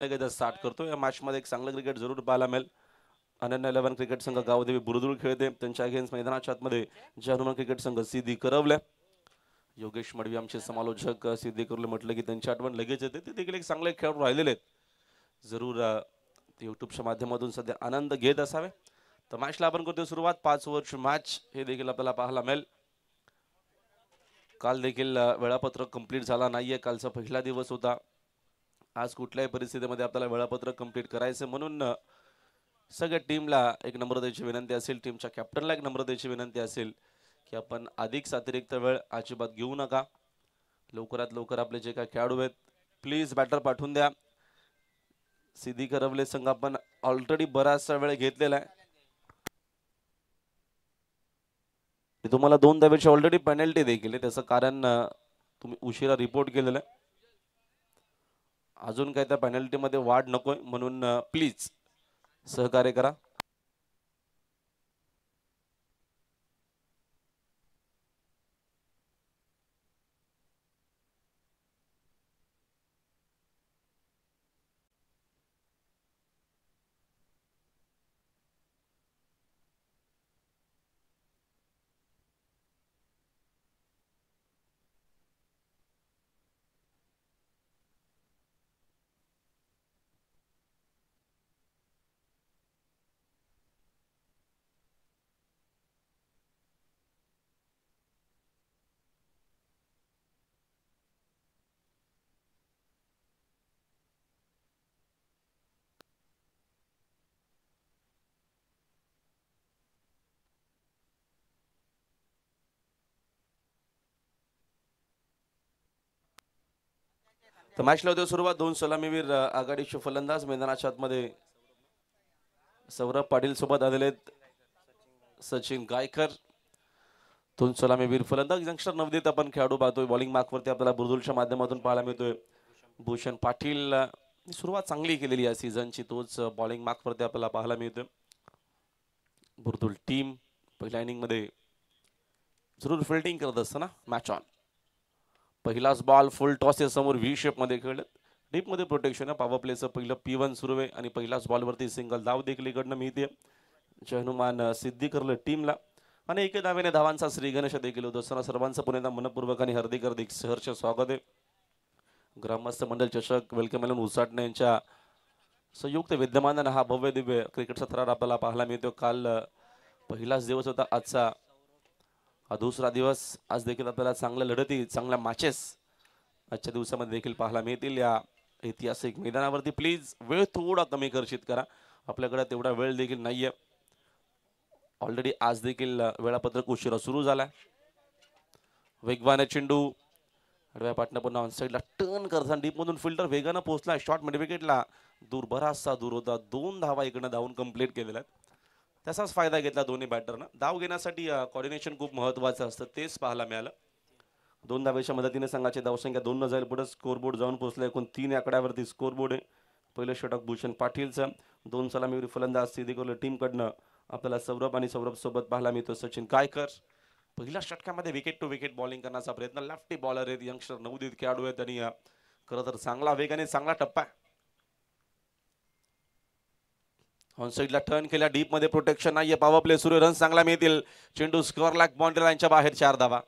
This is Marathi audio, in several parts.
लगेच स्टार्ट करतो. या मॅच मध्ये एक चांगलं क्रिकेट जरूर पाहायला मिळेल. अनन्या 11 क्रिकेट संघ गावदेवी बुरुदुळ खेळते. त्यांच्या अगेन्स्ट मैदानाच्या आतमध्ये जय हनुमान क्रिकेट संघ सिद्धी करवले. योगेश मडवी आमचे समालोचक सिद्धी करवले म्हटलं की त्यांची आठवण लगेच येते. ते देखील एक चांगले खेळाडू राहिलेले आहेत. जरूर युट्यूबच्या माध्यमातून सध्या आनंद घेत असावे. तर मॅचला आपण करतो सुरुवात. 5 ओव्हरची मॅच हे देखील आपल्याला पाहायला मिळेल. काल देखील वेळापत्रक कंप्लीट झाला नाहीये. कालचा पहिला दिवस होता. आज कुठल्याही परिस्थितीमध्ये आपल्याला वेळापत्रक कंप्लीट करायचं म्हणून सगळ्या टीमला एक नम्रतेची विनंती असेल, टीमच्या कॅप्टनला एक नम्रतेची विनंती असेल की आपण अधिक अतिरिक्त वेळ अजिबात घेऊ नका. लवकरात लवकर आपले जे काही खेळाडू आहेत प्लीज बॅटर पाठवून द्या. सिद्धी करवले संघ आपण ऑलरेडी बराचसा वेळ घेतलेला आहे. तुम्हाला 2 धावेची ऑलरेडी पेनल्टी देखील आहे. त्याचं कारण तुम्ही उशिरा रिपोर्ट केलेलं आहे. अजून काय त्या पेनल्टीमध्ये वाढ नकोय म्हणून प्लीज सहकार्य करा. तर मॅचला होते सुरुवात. 2 सलामीवीर आघाडीचे फलंदाज मैदानाच्या आतमध्ये सौरभ पाटील सोबत आलेले आहेत. सचिन गायकर 2 सलामीवीर फलंदाज. यंगस्टर नवदीत आपण खेळाडू पाहतोय. बॉलिंग मार्कवरती आपल्याला बुरुदुळच्या माध्यमातून पाहायला मिळतोय भूषण पाटील. सुरुवात चांगली केलेली या सीझनची, तोच बॉलिंग मार्कवरती आपल्याला पाहायला मिळतोय. बुरुदुळ टीम पहिल्या इनिंग मध्ये जरूर फिल्डिंग करत असताना मॅच ऑन. पहिलाच बॉल फुल टॉस समोर व्ही शेप मध्ये खेळलं. डीप मध्ये प्रोटेक्शन आहे. पॉवर प्लेचं पहिलं P1 सुरू आहे आणि पहिल्याच बॉलवरती सिंगल धाव देखील इकडनं मिळते जय हनुमान सिद्धी करलं टीमला. आणि एके धावेने धावांचा श्री गणेश देखील होत असताना सर्वांचं पुन्हा एकदा मनपूर्वक आणि हार्दिक सहर्ष स्वागत आहे. ग्रामस्थ मंडळ चषक वेलकम एलन उसाटणे यांच्या संयुक्त विद्यमानाने हा भव्य दिव्य क्रिकेटचा थरार आपल्याला पाहायला मिळतो. काल पहिलाच दिवस होता. आजचा हा दुसरा दिवस. आज देखील आपल्याला चांगल्या लढती, चांगल्या मॅचेस आजच्या दिवसामध्ये देखील पाहायला मिळतील या ऐतिहासिक मैदानावरती. प्लीज वेळ थोडा कमी कर्षित करा. आपल्याकडे तेवढा वेळ देखील नाहीये. ऑलरेडी आज देखील वेळापत्रक उशिरा सुरू झालाय. वेगवान चेंडू आडव्या पाटणं पुन्हा ऑन साईडला टर्न करताना डीप मधून फिल्डर वेगानं पोहोचला. शॉट मिड विकेटला दूर, बराचसा दूर होता. 2 धावा इकडनं धावून कंप्लीट केलेल्या आहेत. त्याचाच फायदा घेतला दोन्ही बॅटरनं. धाव घेण्यासाठी कॉर्डिनेशन खूप महत्वाचं असतं, तेच पाहायला मिळालं. 2 धावेच्या मदतीने संघाची धावसंख्या 2 न जाईल पुढे स्कोरबोर्ड जाऊन पोहोचले. एकूण 3 आकड्यावरती स्कोरबोर्ड आहे. पहिलं षटक भूषण पाटीलचं. 2 सलामीवीर फलंदाज सिद्धी करलं टीमकडनं आपल्याला सौरभ आणि सौरभ सोबत पाहायला मिळतो सचिन गायकर. पहिल्या षटकामध्ये विकेट टू विकेट बॉलिंग करण्याचा प्रयत्न. लेफ्टी बॉलर आहेत, यंगस्टर नवोदित खेळाडू आहेत आणि खरं तर चांगला वेग आणि चांगला टप्पा. ऑन साईडला टर्न केल्या. डीप मध्ये प्रोटेक्शन नाहीये. पॉवर प्ले सुरू. रन चांगला मिळतील. चेंडू स्कोअर लाग बाउंड्री लाईनच्या बाहेर 4 धावा.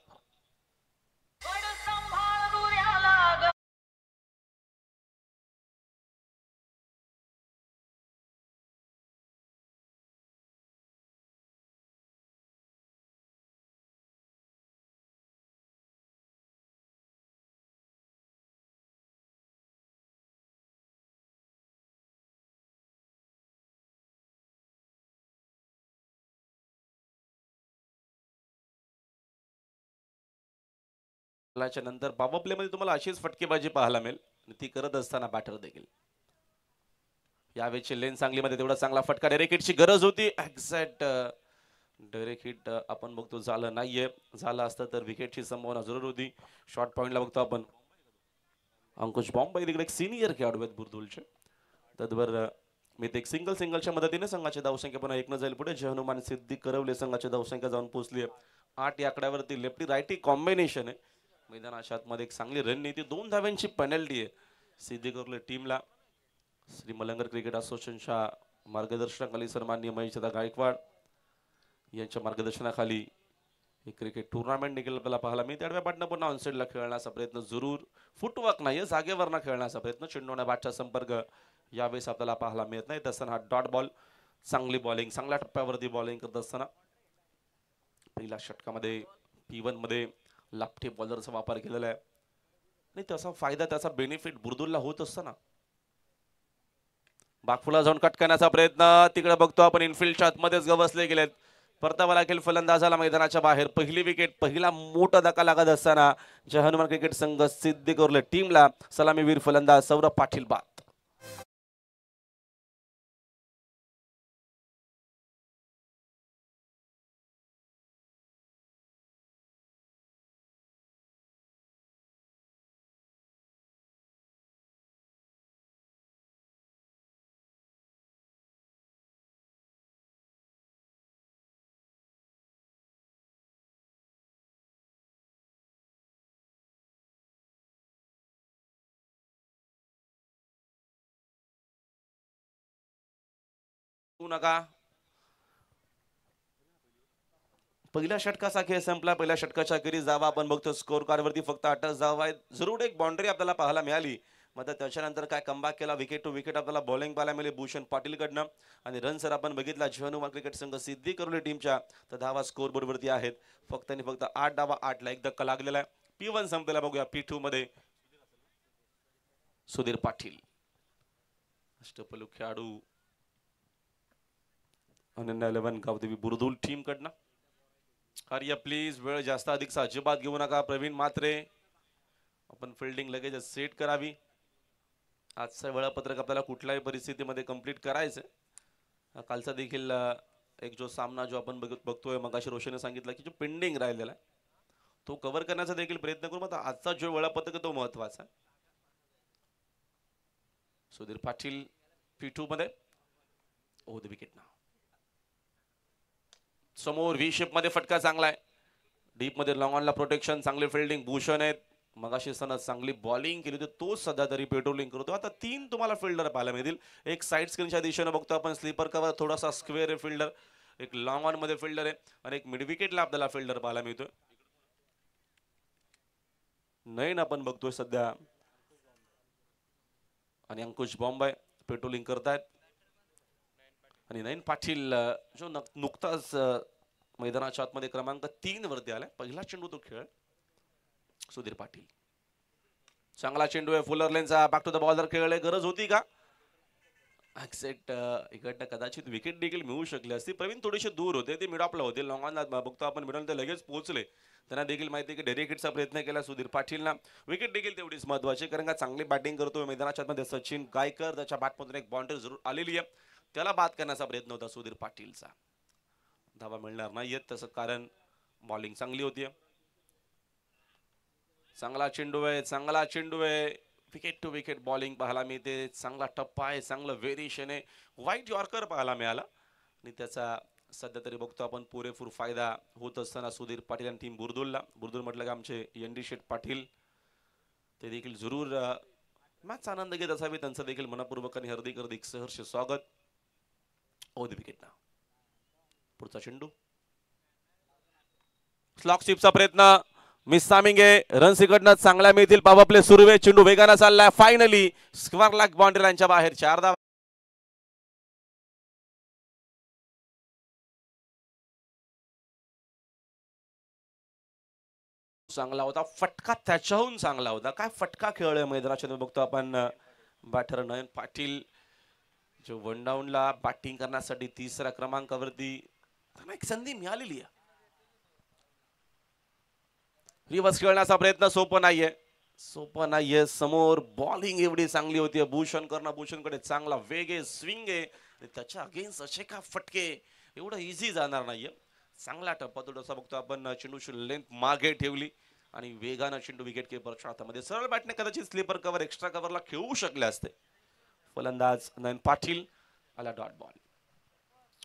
नंतर पॉवर प्ले मध्ये तुम्हाला अशीच फटकेबाजी पाहायला मिळेल. ती करत असताना बॅटर देखील यावेळेची लेन सांगलीमध्ये तेवढा चांगला फटका. डायरेक्ट हिटची गरज होती. एक्झॅक्ट डायरेक्ट हिट आपण बघतो झालं नाहीये. झालं असतं तर विकेटची संभावना जरूर होती. शॉर्ट पॉइंटला बघतो आपण अंकुश बॉम्बे तिकडे एक सिनियर खेळाडू आहेत बुरदुलचे. तद्वर मी ते एक सिंगलच्या मदतीने संघाची धावसंख्या पुन्हा 1 न जाईल पुढे. जय हनुमान सिद्धी करवले संघाची धावसंख्या जाऊन पोहोचली आहे 8 या आकड्यावरती. लेफ्टी रायटी कॉम्बिनेशन आहे. मैदानाच्या आतमध्ये एक चांगली रणनीती. 2 धाव्यांची पेनल्टी आहे सिद्धी करवले टीमला. श्री मलंगर क्रिकेट असोसिएशनच्या मार्गदर्शनाखाली सन्माननीय महेशदा गायकवाड यांच्या मार्गदर्शनाखाली हे क्रिकेट टूर्नामेंट देखील आपल्याला पाहायला मिळते. आडव्या बॅटनं पुन्हा ऑनसाइडला खेळण्याचा प्रयत्न जरूर, फुटवर्क नाही जागेवरनं खेळण्याचा प्रयत्न, चेंडूने बॅटचा संपर्क यावेळेस आपल्याला पाहायला मिळत नाही. तसं हा डॉट बॉल, चांगली बॉलिंग, चांगल्या टप्प्यावरती बॉलिंग करत असताना पहिल्या षटकामध्ये P1 मध्ये लापटे बॉलरचा वापर केलेला आहे आणि त्याचा फायदा, त्याचा बेनिफिट बुर्दुलला होत असताना बागफुला जाऊन कट करण्याचा प्रयत्न तिकडे बघतो आपण, इनफिल्डच्या आतमध्येच गवसले गेलेत. परतावा लागेल फलंदाजाला मैदानाच्या बाहेर. पहिली विकेट, पहिला मोठा धक्का लागत असताना जय हनुमान क्रिकेट संघ सिद्दीकरले टीमला सलामीवीर फलंदाज सौरभ पाटील बाद. नका पहिल्या षटकाचा खेळ संपला. पहिल्या षटकाच्या अखेरीस जावा आपण बघतो स्कोर कार्ड वरती फक्त 8 धावा आहेत. जरूर एक बाउंड्री आपल्याला पाहायला मिळाली, मात्र त्याच्यानंतर काय कमबॅक केला. विकेट टू विकेट आपल्याला बॉलिंग पाहायला मिळाली भूषण पाटील कडनं आणि रन सर आपण बघितला जय हनुमान क्रिकेट संघ सिद्दीकरले टीमच्या. तर धावा स्कोर बोर्ड वरती आहेत फक्त आणि फक्त 8 धावा. 8 ला एक धक्का लागलेला आहे. P1 संपलेला बघूया. P2 मध्ये सुधीर पाटील अष्टपैलू खेळाडू अनन्या 11 गावदेवी बुर्दुल टीम कडनं. कार्य प्लीज, वेळ जास्त अधिकचा अजिबात घेऊ नका. प्रवीण मात्रे, आपण फिल्डिंग लगेच सेट करावी. आजचं वेळापत्रक आपल्याला कुठल्याही परिस्थितीमध्ये कंप्लीट करायचं. कालचा देखील एक जो सामना जो आपण बघतोय, मगाशी रोशनने सांगितलं की जो पेंडिंग राहिलेला आहे तो कव्हर करण्याचा देखील प्रयत्न करू. मग आजचा जो वेळापत्रक तो महत्वाचा. सुधीर पाटील P2 मध्ये ओव्हर द विकेट ना. समोर व्ही शेप मध्ये फटका चांगला आहे. डीप मध्ये लॉंग ऑनला प्रोटेक्शन, चांगली फिल्डिंग भूषण आहेत. मगाशी सण चांगली बॉलिंग केली होती, तो सध्या तरी पेट्रोलिंग करतो. आता 3 तुम्हाला फिल्डर पाहायला मिळतील. एक साइड स्क्रीनच्या दिशेने बघतो आपण स्लीपर कव्हर, थोडासा स्क्वेअर आहे फिल्डर. एक लॉंग ऑन मध्ये फिल्डर आहे आणि एक मिड विकेटला आपल्याला फिल्डर पाहायला मिळतोय. नयन आपण बघतोय सध्या आणि अंकुश बॉम्बे पेट्रोलिंग करतायत. आणि नयन पाटील जो नुकताच मैदानाच्या आतमध्ये क्रमांक 3 वरती आलाय. पहिला चेंडू तो खेळ सुधीर पाटील, चांगला चेंडू आहे फुलर लेनचा. बॅक टू द बॉलर खेळले, गरज होती का एक्सेट. इकडनं कदाचित विकेट देखील मिळू शकली असती. प्रवीण थोडेसे दूर होते, ते मिड ऑफला होते. लॉंग ऑनला बघतो आपण मिडल ते लगेच पोहोचले. त्यांना देखील माहिती की डायरेक्ट हिटचा प्रयत्न केला सुधीर पाटीलना. विकेट देखील तेवढीच महत्वाची, कारण का चांगली बॅटिंग करतोय मैदानाच्या आतमध्ये सचिन गायकर. त्याच्या बॅटमधून एक बाउंड्री जरूर आलेली आहे, त्याला बाद करण्याचा प्रयत्न होता सुधीर पाटीलचा. धावा मिळणार नाहीयेत तसं, कारण बॉलिंग चांगली होती. चांगला चेंडू आहे, चांगला चेंडू आहे. विकेट टू विकेट बॉलिंग पाहायला मिळते. चांगला टप्पा आहे, चांगलं व्हेरिएशन आहे. व्हाईट यॉर्कर पाहायला मिळाला आणि त्याचा सध्या तरी बघतो आपण पुरेपूर फायदा होत असताना सुधीर पाटील आणि टीम बुर्दुलला. बुर्दुल म्हटलं की आमचे ND शेठ पाटील, ते देखील जरूर मॅचचा आनंद घेत असावे. त्यांचं देखील मनपूर्वक आणि हार्दिक सहर्ष स्वागत. ओव्हर द विकेट ना. पुढचा चेंडू स्लॉक स्वीपचा प्रयत्न मिस सामिंग आहे. रन्स इकडनं चांगल्या मिळतील. पॉवर प्ले सुरू आहे. चेंडू वेगाने चाललाय. फायनली स्क्वेअर लाग बाउंड्री लाईनच्या बाहेर 4 धावा. चांगला होता फटका, त्याच्याहून चांगला होता. काय फटका खेळलोय मैदानाच्या बघतो आपण. बॅटर नयन पाटील जो 1 डाऊनला बॅटिंग करण्यासाठी 3ऱ्या क्रमांकावरती त्यांना एक संधी मिळालेली आहे. रिवर्स खेळण्याचा प्रयत्न सोपं नाहीये. समोर बॉलिंग एवढी चांगली होती भूषण करणं. भूषणकडे चांगला वेग आहे, स्विंग आहे. त्याच्या अगेन्स्ट असे का फटके एवढं इझी जाणार नाहीये. चांगला टप्पा थोडासा बघतो आपण. चेंडूची लेंथ मागे ठेवली आणि वेगानं चेंडू विकेट किपरच्या हातामध्ये. सरळ बॅटने कदाचित स्लीपर कव्हर, एक्स्ट्रा कव्हरला खेळू शकले असते. फलंदाज नयन पाटील आला डॉट बॉल.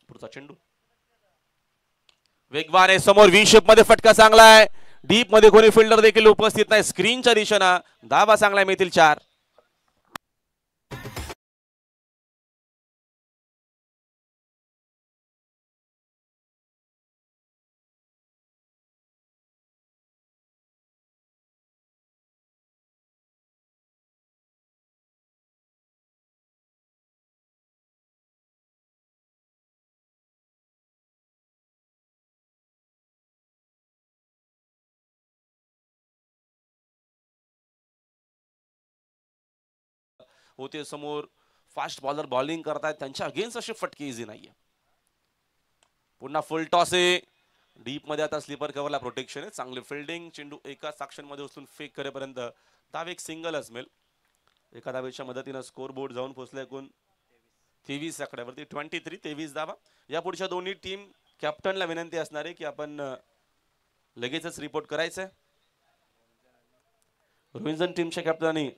पुढचा चेंडू वेगवान आहे. समोर व्ही शेप मध्ये फटका चांगला आहे. डीप मध्ये कोणी फिल्डर देखील उपस्थित नाही. स्क्रीनच्या दिशेनं धावा चांगल्या मिळतील 4. होते समोर. फास्ट बॉलर बॉलिंग करतायत, त्यांच्या अगेन्स्ट असे फटके इझी नाहीये. पुन्हा फुल टॉस आहे डीप मध्ये. आता स्लीपर कव्हरला प्रोटेक्शन आहे. चांगली फिल्डिंग. चेंडू एका साक्षण मध्ये उचलून फेक करेपर्यंत धाव एक सिंगल असमेल. एका धावेच्या मदतीनं स्कोर बोर्ड जाऊन पोहोचले एकूण 23 आकड्यावरती. 23 धावा. या पुढच्या दोन्ही टीम कॅप्टनला विनंती असणार आहे की आपण लगेचच रिपोर्ट करायचंय. रोहिंजन टीमच्या कॅप्टनांनी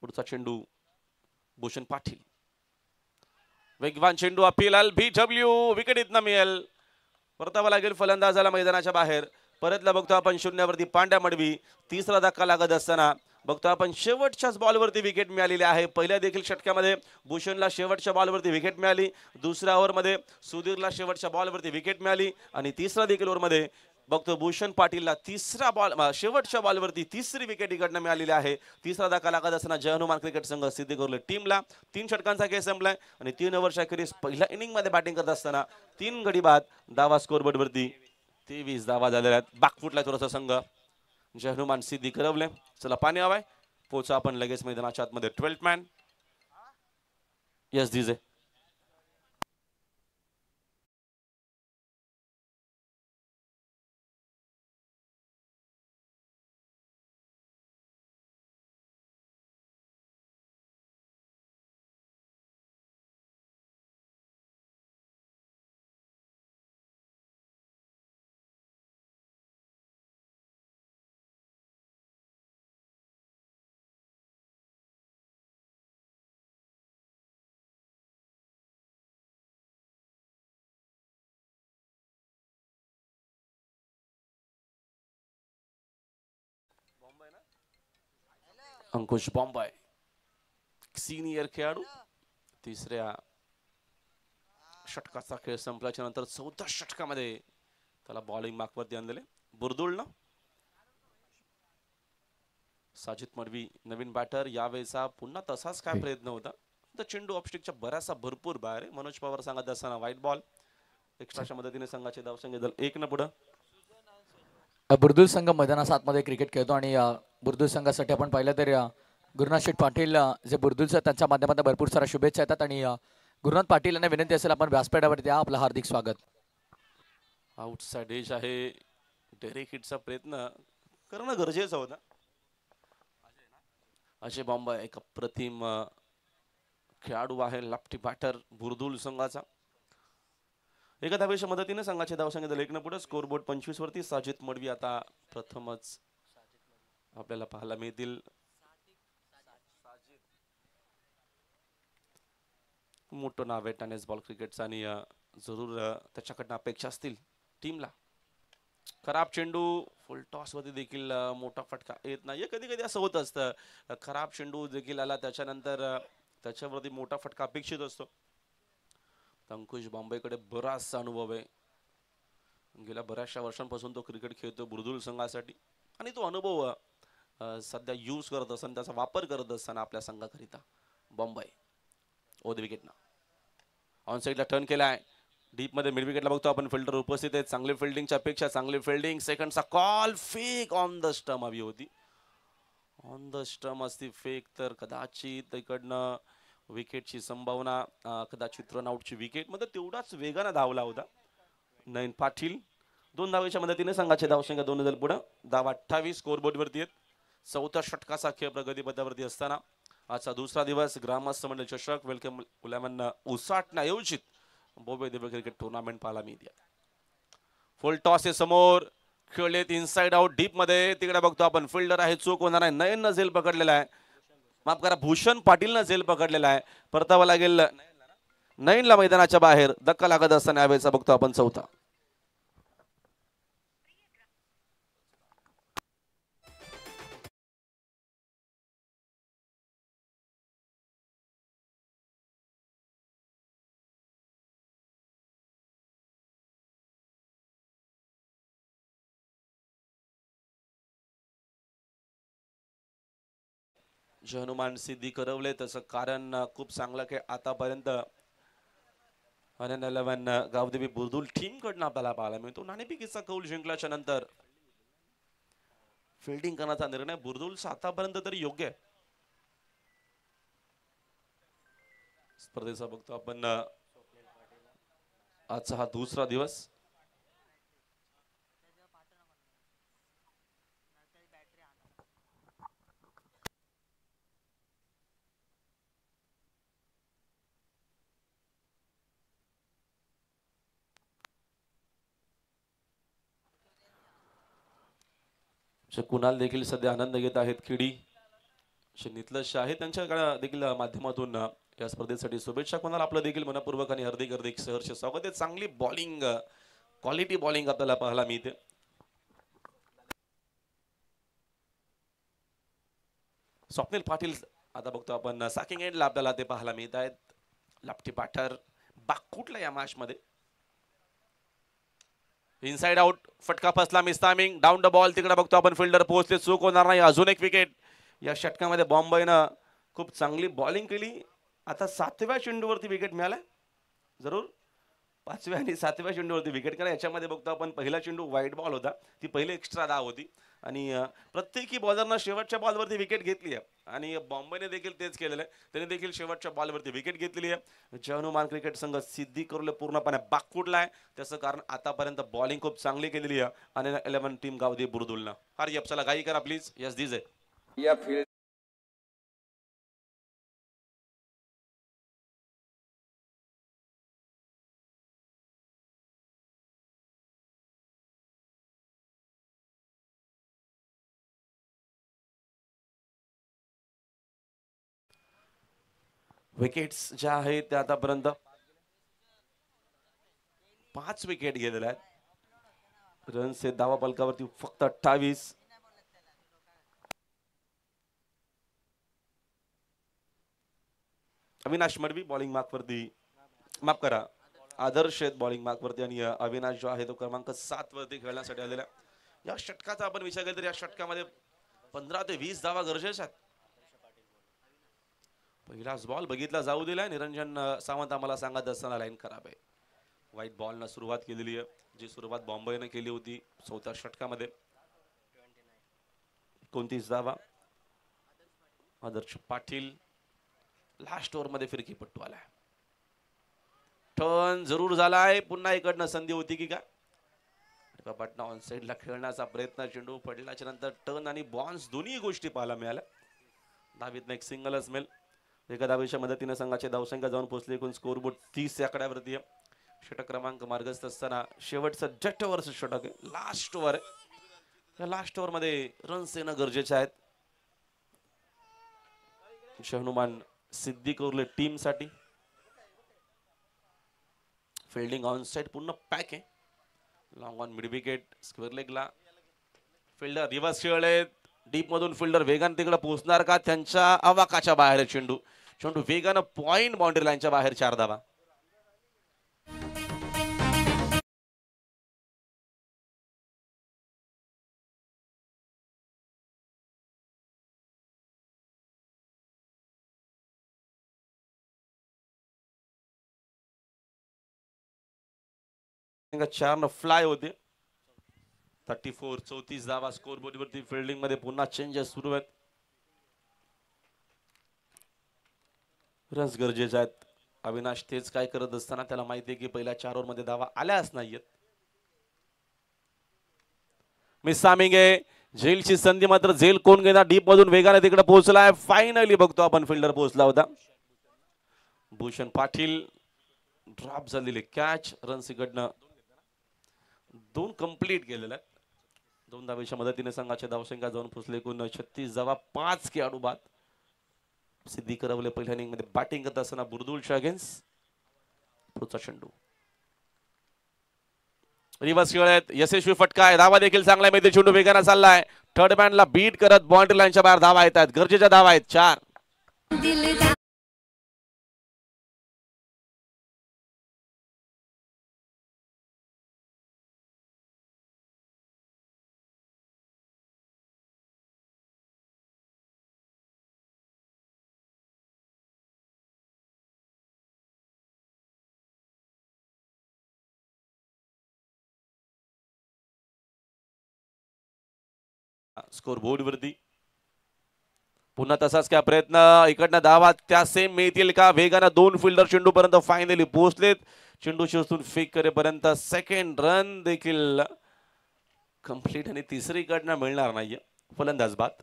पुढचा चेंडू भूषण पाटील. वेगवान चेंडू अपील BW विकेट इथनं मिळेल. परतावा लागेल फलंदाजाला मैदानाच्या बाहेर. परतला बघतो आपण 0वरती पांड्या मडवी. तिसरा धक्का लागत असताना बघतो आपण शेवटच्याच बॉलवरती विकेट मिळालेली आहे. पहिल्या देखील षटकामध्ये भूषणला शेवटच्या बॉलवरती विकेट मिळाली. दुसऱ्या ओव्हरमध्ये सुधीरला शेवटच्या बॉलवरती विकेट मिळाली आणि तिसरा देखील ओव्हरमध्ये बघतो भूषण पाटीलला शेवटच्या बॉलवरती तिसरी विकेट इकडनं मिळालेली आहे. तिसरा धक्का लागत असताना जय हनुमान क्रिकेट संघ सिद्धी टीमला 3 षटकांचा खेळ संपलाय आणि 3 ओव्हरच्या अखेरीस पहिल्या इनिंग मध्ये बॅटिंग करत असताना 3 गडी बाद धावा स्कोरबोर्ड वरती 23 धावा झालेल्या आहेत. बाकफुटला थोडासा संघ जय हनुमान सिद्धी करवले. चला पाणी हवाय. पोचा आपण लगेच मैदानाच्या आतमध्ये 12th man. Yes DJ. Ankush Bombay senior खेळाडू. तिसऱ्या षटकाचा खेळ संपल्याच्या नंतर 14 षटकामध्ये त्याला बॉलिंग मार्कवरती आणलेले. बुरदुळनं साजिद मडवी नवीन बॅटर. यावेळेचा पुन्हा तसाच काय प्रयत्न होता. तर चेंडू ऑफस्टिकच्या बऱ्याचसा भरपूर बाहेर आहे. मनोज पवार सांगत असताना व्हाईट बॉल. एक्स्ट्राच्या मदतीने संघाचे धावसंख्या दल 1 पुढे. बुरदुल संघ मैदानाच्या आतमध्ये क्रिकेट खेळतो आणि बुरदुल संघासाठी आपण पाहिलं तर गुरुनाथ शेठ पाटील जे बुरदुलचं त्यांच्या माध्यमातून भरपूर साऱ्या शुभेच्छा येतात आणि गुरुनाथ पाटील यांना विनंती असेल आपण व्यासपीठावरती या. आपलं हार्दिक स्वागत. आउटसाइड एज आहे. डेरेक हिटचा प्रयत्न करणं गरजेचं होतं. अजय बॉम्बाय एक अप्रतिम खेळाडू आहे. लेफ्टी बॅटर बुरदुल संघाचा. एका धावेच्या मदतीने संघाचे धावसंख्या दल 1 पुढे. स्कोरबोर्ड 25 वरती. साजिद मडवी आता प्रथमच आपल्याला पाहायला मिळतील. मोठं नाव आहे टेनिस बॉल क्रिकेटचं आणि जरूर त्याच्याकडनं अपेक्षा असतील टीमला. खराब चेंडू. फुल टॉस वरती देखील मोठा फटका येत नाही. कधी कधी असं होत असतं. खराब चेंडू देखील आला त्याच्यानंतर त्याच्यावरती मोठा फटका अपेक्षित असतो. अंकुश बॉम्बेकडे बराचसा अनुभव आहे. गेल्या बऱ्याचशा वर्षांपासून तो क्रिकेट खेळतो बुरदुल संघासाठी आणि तो अनुभव सध्या यूज करत असताना त्याचा वापर करत असताना आपल्या संघाकरिता बॉम्बे ओद विकेटना ऑन साईडला टर्न केलाय. डीप मध्ये मिड विकेटला बघतो आपण. फिल्डर उपस्थित आहेत. चांगली फिल्डिंगच्या अपेक्षा. चांगली फिल्डिंग. सेकंडचा कॉल. फेक ऑन द स्टंप हवी होती. ऑन द स्टंप असती फेक तर कदाचित इकडनं विकेटची संभावना. कदाचित रनआउटची विकेट मध्ये तेवढाच वेगाने धावला होता नयन पाटील. 2 धावेच्या मदतीने संघाचे धावसंख्या 2 झाले पुढे. धावा 28 स्कोरबोर्ड वरती आहेत. 4थ्या षटकाचा खेळ प्रगतीपथावरती असताना आजचा दुसरा दिवस ग्रामस्थ मंडळ चषक वेलकम 11 उसाटणे आयोजित बॉम्बे दिव्य क्रिकेट टुर्नामेंट पाहायला मिळते. फुल टॉस आहे समोर. खेळलेत इनसाइड आउट डीप मध्ये. तिकडे बघतो आपण फिल्डर आहे. चूक होणार आहे. नयननं झेल पकडलेला आहे. माफ करा भूषण पाटीलनं झेल पकडलेला आहे. परतावा लागेल नयनला मैदानाच्या बाहेर. धक्का लागत असताना यावेळेचा बघतो आपण 4था. हनुमान सिद्धी करवले. तसं कारण खूप चांगलं खेळ आतापर्यंत अनन 11 गावदेवी बुर्दुल टीम कडनं आपल्याला पाहायला मिळतो. नाणेफेकीचा कौल जिंकल्याच्या नंतर फिल्डिंग करण्याचा निर्णय बुर्दुलचा आतापर्यंत तरी योग्य आहे. स्पर्धेचा बघतो आपण आजचा हा दुसरा दिवस. कुणाल देखील सध्या आनंद घेत आहेत. किडी नितलश आहे त्यांच्या देखील माध्यमातून या स्पर्धेसाठी शुभेच्छा. कोणाला आपलं देखील मनपूर्वक आणि हार्दिक हार्दिक सहर्ष स्वागत आहे. चांगली बॉलिंग, क्वालिटी बॉलिंग आपल्याला पाहायला मिळते. स्वप्नील पाटील आता बघतो आपण साकिंग एंडला आपल्याला ते पाहायला मिळत आहेत. लापटी पाठर बाकुटला या मॅच मध्ये इनसाइड आउट, फटका फसला. मिस्तामिंग डाऊन द बॉल, तिकडे बघतो आपण फिल्डर पोहोचले, चूक होणार नाही. अजून एक विकेट या षटकामध्ये बॉम्बेनं खूप चांगली बॉलिंग केली. आता 7व्या चेंडूवरती विकेट मिळाला. जरूर 5व्या आणि 7व्या चेंडूवरती विकेट करा. याच्यामध्ये बघतो आपण पहिला चेंडू वाईट बॉल होता, ती पहिली एक्स्ट्रा धाव होती आणि प्रत्येकी बॉलरनं शेवटच्या बॉलवरती विकेट घेतली आहे आणि बॉम्बेने देखील तेच केलेलं आहे. त्याने देखील शेवटच्या बॉलवरती विकेट घेतलेली आहे. जय हनुमान क्रिकेट संघ सिद्धी करूले पूर्णपणे बागकुटला आहे. त्याचं कारण आतापर्यंत बॉलिंग खूप चांगली केलेली आहे आणि 11 टीम गावदी बुर्दुलनं. हार यपसाला गाई करा प्लीज. यस दिस आहे या फील्ड विकेट्स ज्या आहेत त्या आतापर्यंत 5 विकेट गेलेल्या आहेत. रन्स आहेत धावा फलकावरती फक्त 28. अविनाश मडवी बॉलिंग मार्कवरती, माफ करा आदर्श आहेत बॉलिंग मार्कवरती आणि अविनाश जो आहे तो क्रमांक 7 वरती खेळण्यासाठी आलेला. या षटकाचा आपण विचार केला तर या षटकामध्ये 15 ते 20 धावा गरजेच्या आहेत. पहिलाच बॉल बघितला जाऊ दिलाय. निरंजन सावंत आम्हाला सांगत असताना लाईन खराब आहे. वाईट बॉलनं सुरुवात केलेली आहे, जी सुरुवात बॉम्बेने केली होती 4थ्या षटकामध्ये. 29 धावा. आदर्श पाटील लास्ट ओव्हर मध्ये फिरकी पट्टू आलाय. टर्न जरूर झालाय. पुन्हा इकडनं संधी होती की काय? पटना ऑन साइडला खेळण्याचा प्रयत्न, चेंडू पडल्याच्या नंतर टर्न आणि बॉन्स दोन्ही गोष्टी पाहायला मिळाल्या. धावीतनं एक सिंगलच मिळेल. एका धावेच्या मदतीने संघाचे धावसंख्या जाऊन पोहोचले. एकूण स्कोरबोर्ड 30 या आकड्यावरती आहे. षटक क्रमांक मार्गस्थ असताना शेवटचं जस्ट ओव्हरचं षटक आहे, लास्ट ओव्हर आहे. या लास्ट ओव्हर मध्ये रन्स येणं गरजेचे आहेत. हनुमान सिद्धी कौरले टीम साठी. फिल्डिंग ऑन साइड पूर्ण पॅक आहे. Long on mid wicket, square लेगला फिल्डर रिव्हर्स खेळले. डीप मधून फिल्डर वेगाने तिकडे पोहोचणार का? त्यांच्या अवाकाच्या बाहेर चेंडू, चेंडू वेगानं पॉइंट बाउंड्री लाईनच्या बाहेर 4 धावा. चार न फ्लाय होते. 34 34 धावा स्कोर बोर्ड वरती. फिल्डिंग मध्ये पुन्हा चेंजेस सुरू आहेत. रन्स गरजेचे आहेत. अविनाश तेच काय करत असताना त्याला माहिती आहे की पहिल्या 4 ओव्हर मध्ये धावा आल्याच नाहीयेत. मिसामिंग आहे. झेलची संधी मात्र झेल कोण घेणार? डीप मधून वेगाने तिकडे पोहोचलाय. फायनली बघतो आपण फिल्डर पोहोचला होता. भूषण पाटील ड्रॉप झालेले कॅच. रन्स इकडनं 2 कंप्लीट केलेल्या आहेत. 2 धावेच्या मदतीने संघाच्या धावसंख्या जाऊन पोहोचले. एकूण 36 धावा. 5 खेळाडू बाद. सिद्धी करवले पहिल्या इनिंग मध्ये बॅटिंग करत असताना बुर्दुलच्या अगेन्स्ट. पुढचा चेंडू रिव्हर्स खेळ आहेत. यशस्वी फटका आहे. धावा देखील चांगला मिळते. चेंडू वेगाने चाललाय. थर्ड मॅनला बीट करत बाउंड्री लाईनच्या बाहेर धावा येत आहेत. गरजेच्या धावा आहेत 4. स्कोर बोर्ड वरती पुन्हा तसाच काय प्रयत्न इकडनं धावा त्या सेम मिळतील का वेगानं दोन फिल्डर चेंडू पर्यंत फायनली पोहोचलेत चेंडू शिवसून फेक करेपर्यंत सेकंड रन देखील कंप्लीट आणि तिसरी कडनं मिळणार नाहीये फलंदाज बाद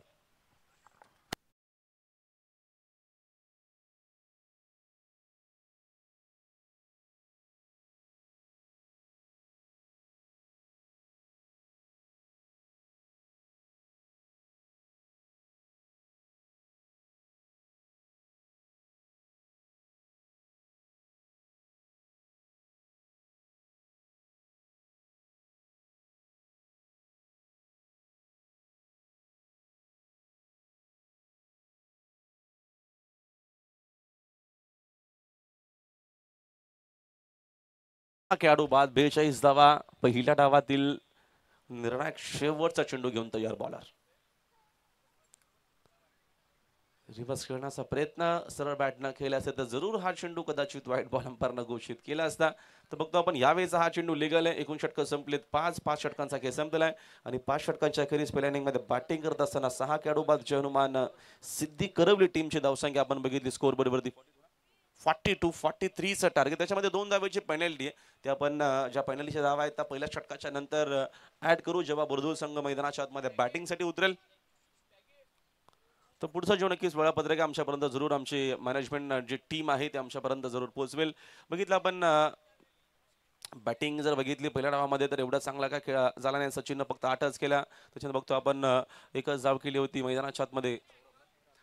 खेळाडू बाद 42 धावा पहिल्या डावातील निर्णायक शेवटचा चेंडू घेऊन तयार बॉलर रिव्हर्स खेळण्याचा प्रयत्न सरळ बॅटनं केला असेल तर जरूर हा चेंडू कदाचित व्हाईट बॉल अंपायरनं घोषित केला असता तर बघतो आपण यावेळेचा हा चेंडू लिगल आहे 19 षटकं संपलेत 5 षटकांचा खेळ संपलेला आणि 5 षटकांच्या अखेरीस पहिल्या इनिंग मध्ये बॅटिंग करत असताना 6 खेळाडू बाद जय हनुमान सिद्धी करवली टीमची धावसंख्या आपण बघितली स्कोर बोर्डवरती 42-43 टार्गेट त्याच्यामध्ये 2 धावेची पेनल्टी आहे ते आपण ज्या पेनल्टीच्या धावा आहेत त्या पहिल्या षटकाच्या नंतर ऍड करू जेव्हा बुर्दुल संघ मैदानाच्या आतमध्ये बॅटिंगसाठी उतरेल तर पुढचं जो नक्कीच वेळापत्रक आमच्यापर्यंत जरूर आमची मॅनेजमेंट जी टीम आहे ते आमच्यापर्यंत जरूर पोहोचवेल बघितलं आपण बॅटिंग जर बघितली पहिल्या डावामध्ये तर एवढा चांगला काय खेळ झाला नाही सचिननं फक्त 8च केला त्याच्यानंतर बघतो आपण एकच धाव केली होती मैदानाच्या आतमध्ये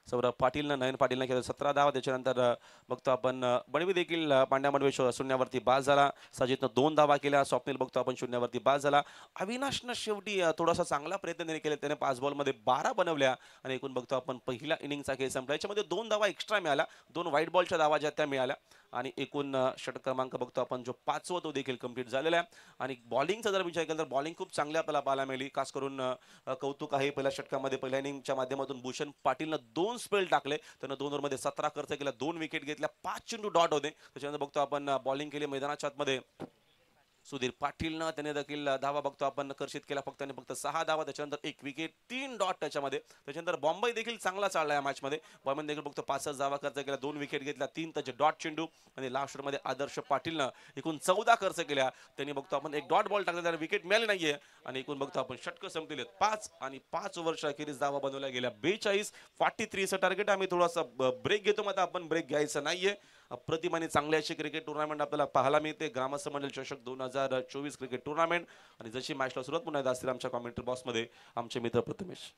सौरभ पाटीलनं नयन पाटीलनं केलं 17 धावा त्याच्यानंतर बघतो आपण बणवी देखील पांड्या मंडवे शून्यावरती बाद झाला साजिदनं 2 धावा केल्या स्वप्नील बघतो आपण शून्यावरती बाद झाला अविनाशनं शेवटी थोडासा चांगला प्रयत्न त्याने केले त्याने 5 बॉलमध्ये 12 बनवल्या आणि एकूण बघतो आपण पहिल्या इनिंगचा खेळ संपला याच्यामध्ये 2 धावा एक्स्ट्रा मिळाल्या 2 व्हाईट बॉलच्या धावा ज्या त्या मिळाल्या आणि एकूण षटक क्रमांक बघतो आपण जो 5वा तो देखील कंप्लीट झालेला आहे आणि बॉलिंगचा जर विचार केला तर बॉलिंग खूप चांगली आपल्याला पाहायला मिळाली खास करून कौतुक आहे पहिल्या षटकामध्ये पहिल्या इनिंगच्या माध्यमातून भूषण पाटीलनं 2 स्पेल टाकले त्यानं 2 ओव्हरमध्ये 17 खर्च केला 2 विकेट घेतल्या 5 चेंडू डॉट होते त्याच्यानंतर बघतो आपण बॉलिंग केली मैदानाच्या आतमध्ये सुधीर पाटीलनं त्याने देखील धावा बघतो आपण कर्षित केला फक्त 6 धावा त्याच्यानंतर 1 विकेट 3 डॉट त्याच्यामध्ये त्याच्यानंतर बॉम्बे देखील चांगला चालला या मॅच मध्ये बॉम्बे देखील बघतो 5 धावा खर्च केला 2 विकेट घेतल्या 3 त्याचे डॉट चेंडू आणि लास्ट मध्ये आदर्श पाटीलनं एकूण 14 खर्च केल्या त्यांनी बघतो आपण 1 डॉट बॉल टाकला त्याला विकेट मिळाली नाहीये आणि एकूण बघतो आपण षटकं संपलेले 5 आणि 5 ओव्हरच्या अखेरीस धावा बनवल्या गेल्या 42-43 चं टार्गेट आम्ही थोडासा ब्रेक घेतो मग आपण ब्रेक घ्यायचा नाहीये अप्रतिम आणि चांगली अशी क्रिकेट टुर्नामेंट आपल्याला पाहायला मिळते ग्रामस्थ मंडळ चषक 2024 क्रिकेट टुर्नामेंट आणि जशी मॅचला सुरुवात पुन्हा एकदा असतील आमच्या कॉमेंट्री बॉक्स मध्ये आमचे मित्र Prathamesh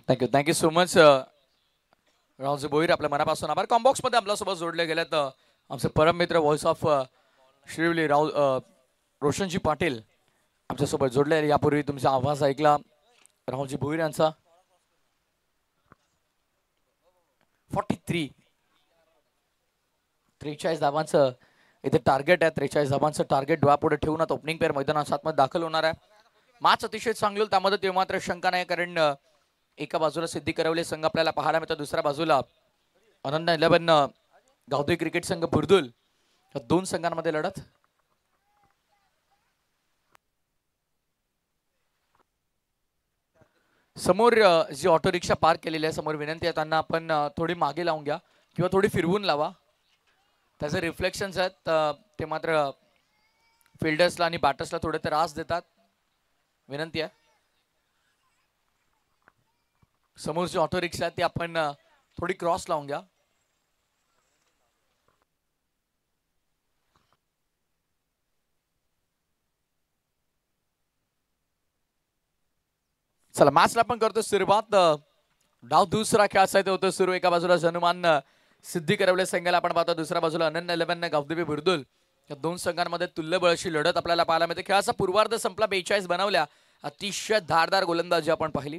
thank you so much Rahulji Bhoir आपल्या मनापासून आभार कॉम्बॉक्स मध्ये आपल्यासोबत जोडले गेले तर आमचे परम मित्र व्हॉइस ऑफ श्रीवली राहुल रोशनजी पाटील आमच्यासोबत जोडले यापूर्वी तुमचा आवाज ऐकला राहुलजी भोईर यांचा 43 धावांचं इथे टार्गेट आहे 43 धावांचं टार्गेट डोळ्यापुढे ठेवून आता ओपनिंग पेअर मैदानात आतमध्ये दाखल होणार आहे मॅच अतिशय चांगली होईल त्यामध्ये ते मात्र शंका नाही कारण एका बाजूला सिद्धी करवले संघ आपल्याला पाहायला मिळतो दुसऱ्या बाजूला अनन्य 11 गावदेवी क्रिकेट संघ बुर्दुल या 2 संघांमध्ये लढत समोर जी ऑटो रिक्षा पार्क केलेली आहे समोर विनंती आहे त्यांना आपण थोडी मागे लावून घ्या किंवा थोडी फिरवून लावा त्याचे रिफ्लेक्शन्स आहेत ते मात्र फिल्डर्सला आणि बॅटर्सला थोडे त्रास देतात विनंती आहे समोर जी ऑटो रिक्षा आहे ती आपण थोडी क्रॉस लावून घ्या चला मॅचला आपण करतो सुरुवात डाव दुसरा खेळायचा होतो सुरू एका बाजूला हनुमान सिद्धी करवले संघाला आपण पाहतो दुसऱ्या बाजूला अनन्य 11 गावदेवी बुर्दुल या 2 संघांमध्ये तुल्यबळ अशी लढत आपल्याला पाहायला मिळते खेळाचा पूर्वार्ध संपला 42 बनवल्या अतिशय धारदार गोलंदाजी आपण पाहिली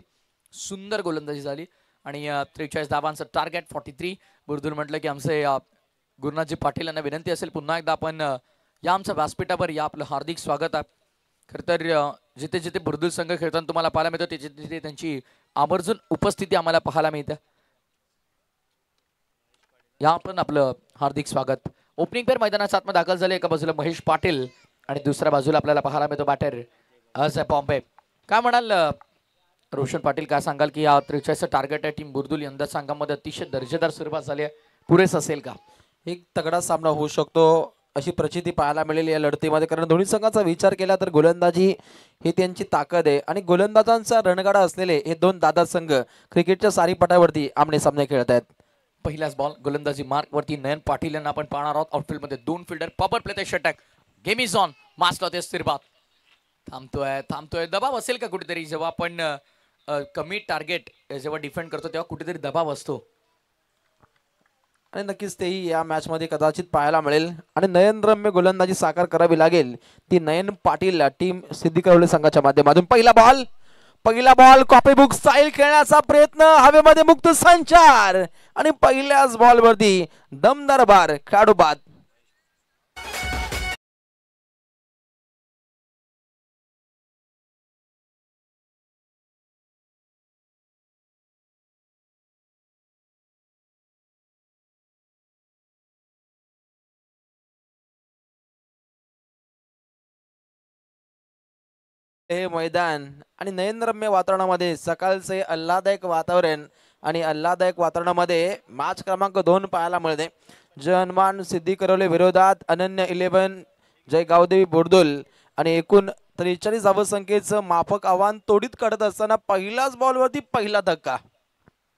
सुंदर गोलंदाजी झाली आणि 43 धावांचं टार्गेट 43 बुर्दुल म्हटलं की आमचे गुरुनाथजी पाटील यांना विनंती असेल पुन्हा एकदा आपण या आमच्या व्यासपीठावर या आपलं हार्दिक स्वागत आहे खरं तर जिथे जिथे बुर्दुल संघ खेळताना तुम्हाला पाहायला मिळतो तिथे तिथे त्यांची आवर्जून उपस्थिती आम्हाला पाहायला मिळते या आपण आपलं हार्दिक स्वागत ओपनिंग पेअर मैदानाच्या आतमध्ये दाखल झाले. एका बाजूला महेश पाटील आणि दुसऱ्या बाजूला आपल्याला पाहायला मिळतो बॅटर अजय पॉम्पे. काय म्हणाल रोशन पाटील, काय सांगाल की या 43 टार्गेट आहे टीम बुर्दुल यंदा संघामध्ये अतिशय दर्जेदार सुरुवात झाली आहे, पुरेस असेल का? एक तगडा सामना होऊ शकतो अशी प्रचिती पाहायला मिळेल या लढतीमध्ये, कारण दोन्ही संघाचा विचार केला तर गोलंदाजी ही त्यांची ताकद आहे आणि गोलंदाजांचा रणगाडा असलेले हे दोन दादा संघ क्रिकेटच्या सारीपटावरती आमने सामने खेळत आहेत. पहिलाच बॉल गोलंदाजी मार्क वरती नयन पाटील यांना आपण पाहणार आहोत. आउटफील्ड मध्ये दोन फिल्डर, पॉवर प्ले ते षटक, गेम इज ऑन, मास्टर ते स्थिरबाद. थांबतोय दबाव असेल का कुठेतरी? जेव्हा आपण कमी टार्गेट जेव्हा डिफेंड करतो तेव्हा कुठेतरी दबाव असतो आणि नक्कीच तेही या मॅच मध्ये कदाचित पाहायला मिळेल आणि नयनरम्य गोलंदाजी साकार करावी लागेल ती नयन पाटील टीम सिद्धी करवले संघाच्या माध्यमातून. पहिला बॉल कॉपीबुक स्टाईल खेळण्याचा प्रयत्न, हवेमध्ये मुक्त संचार आणि पहिल्याच बॉल वरती दमदार बार, खेळाडू बाद. हे मैदान आणि नयनरम्य वातावरणामध्ये सकाळचे आल्हाददायक वातावरण आणि आल्हाददायक वातावरणामध्ये मॅच क्रमांक 2 पाहायला मिळते. जय हनुमान सिद्धी करवले विरोधात अनन्य 11 जय गावदेवी बुर्दुल आणि एकूण 43 धावसंख्येचं माफक आव्हान तोडीत काढत असताना पहिल्याच बॉलवरती पहिला धक्का.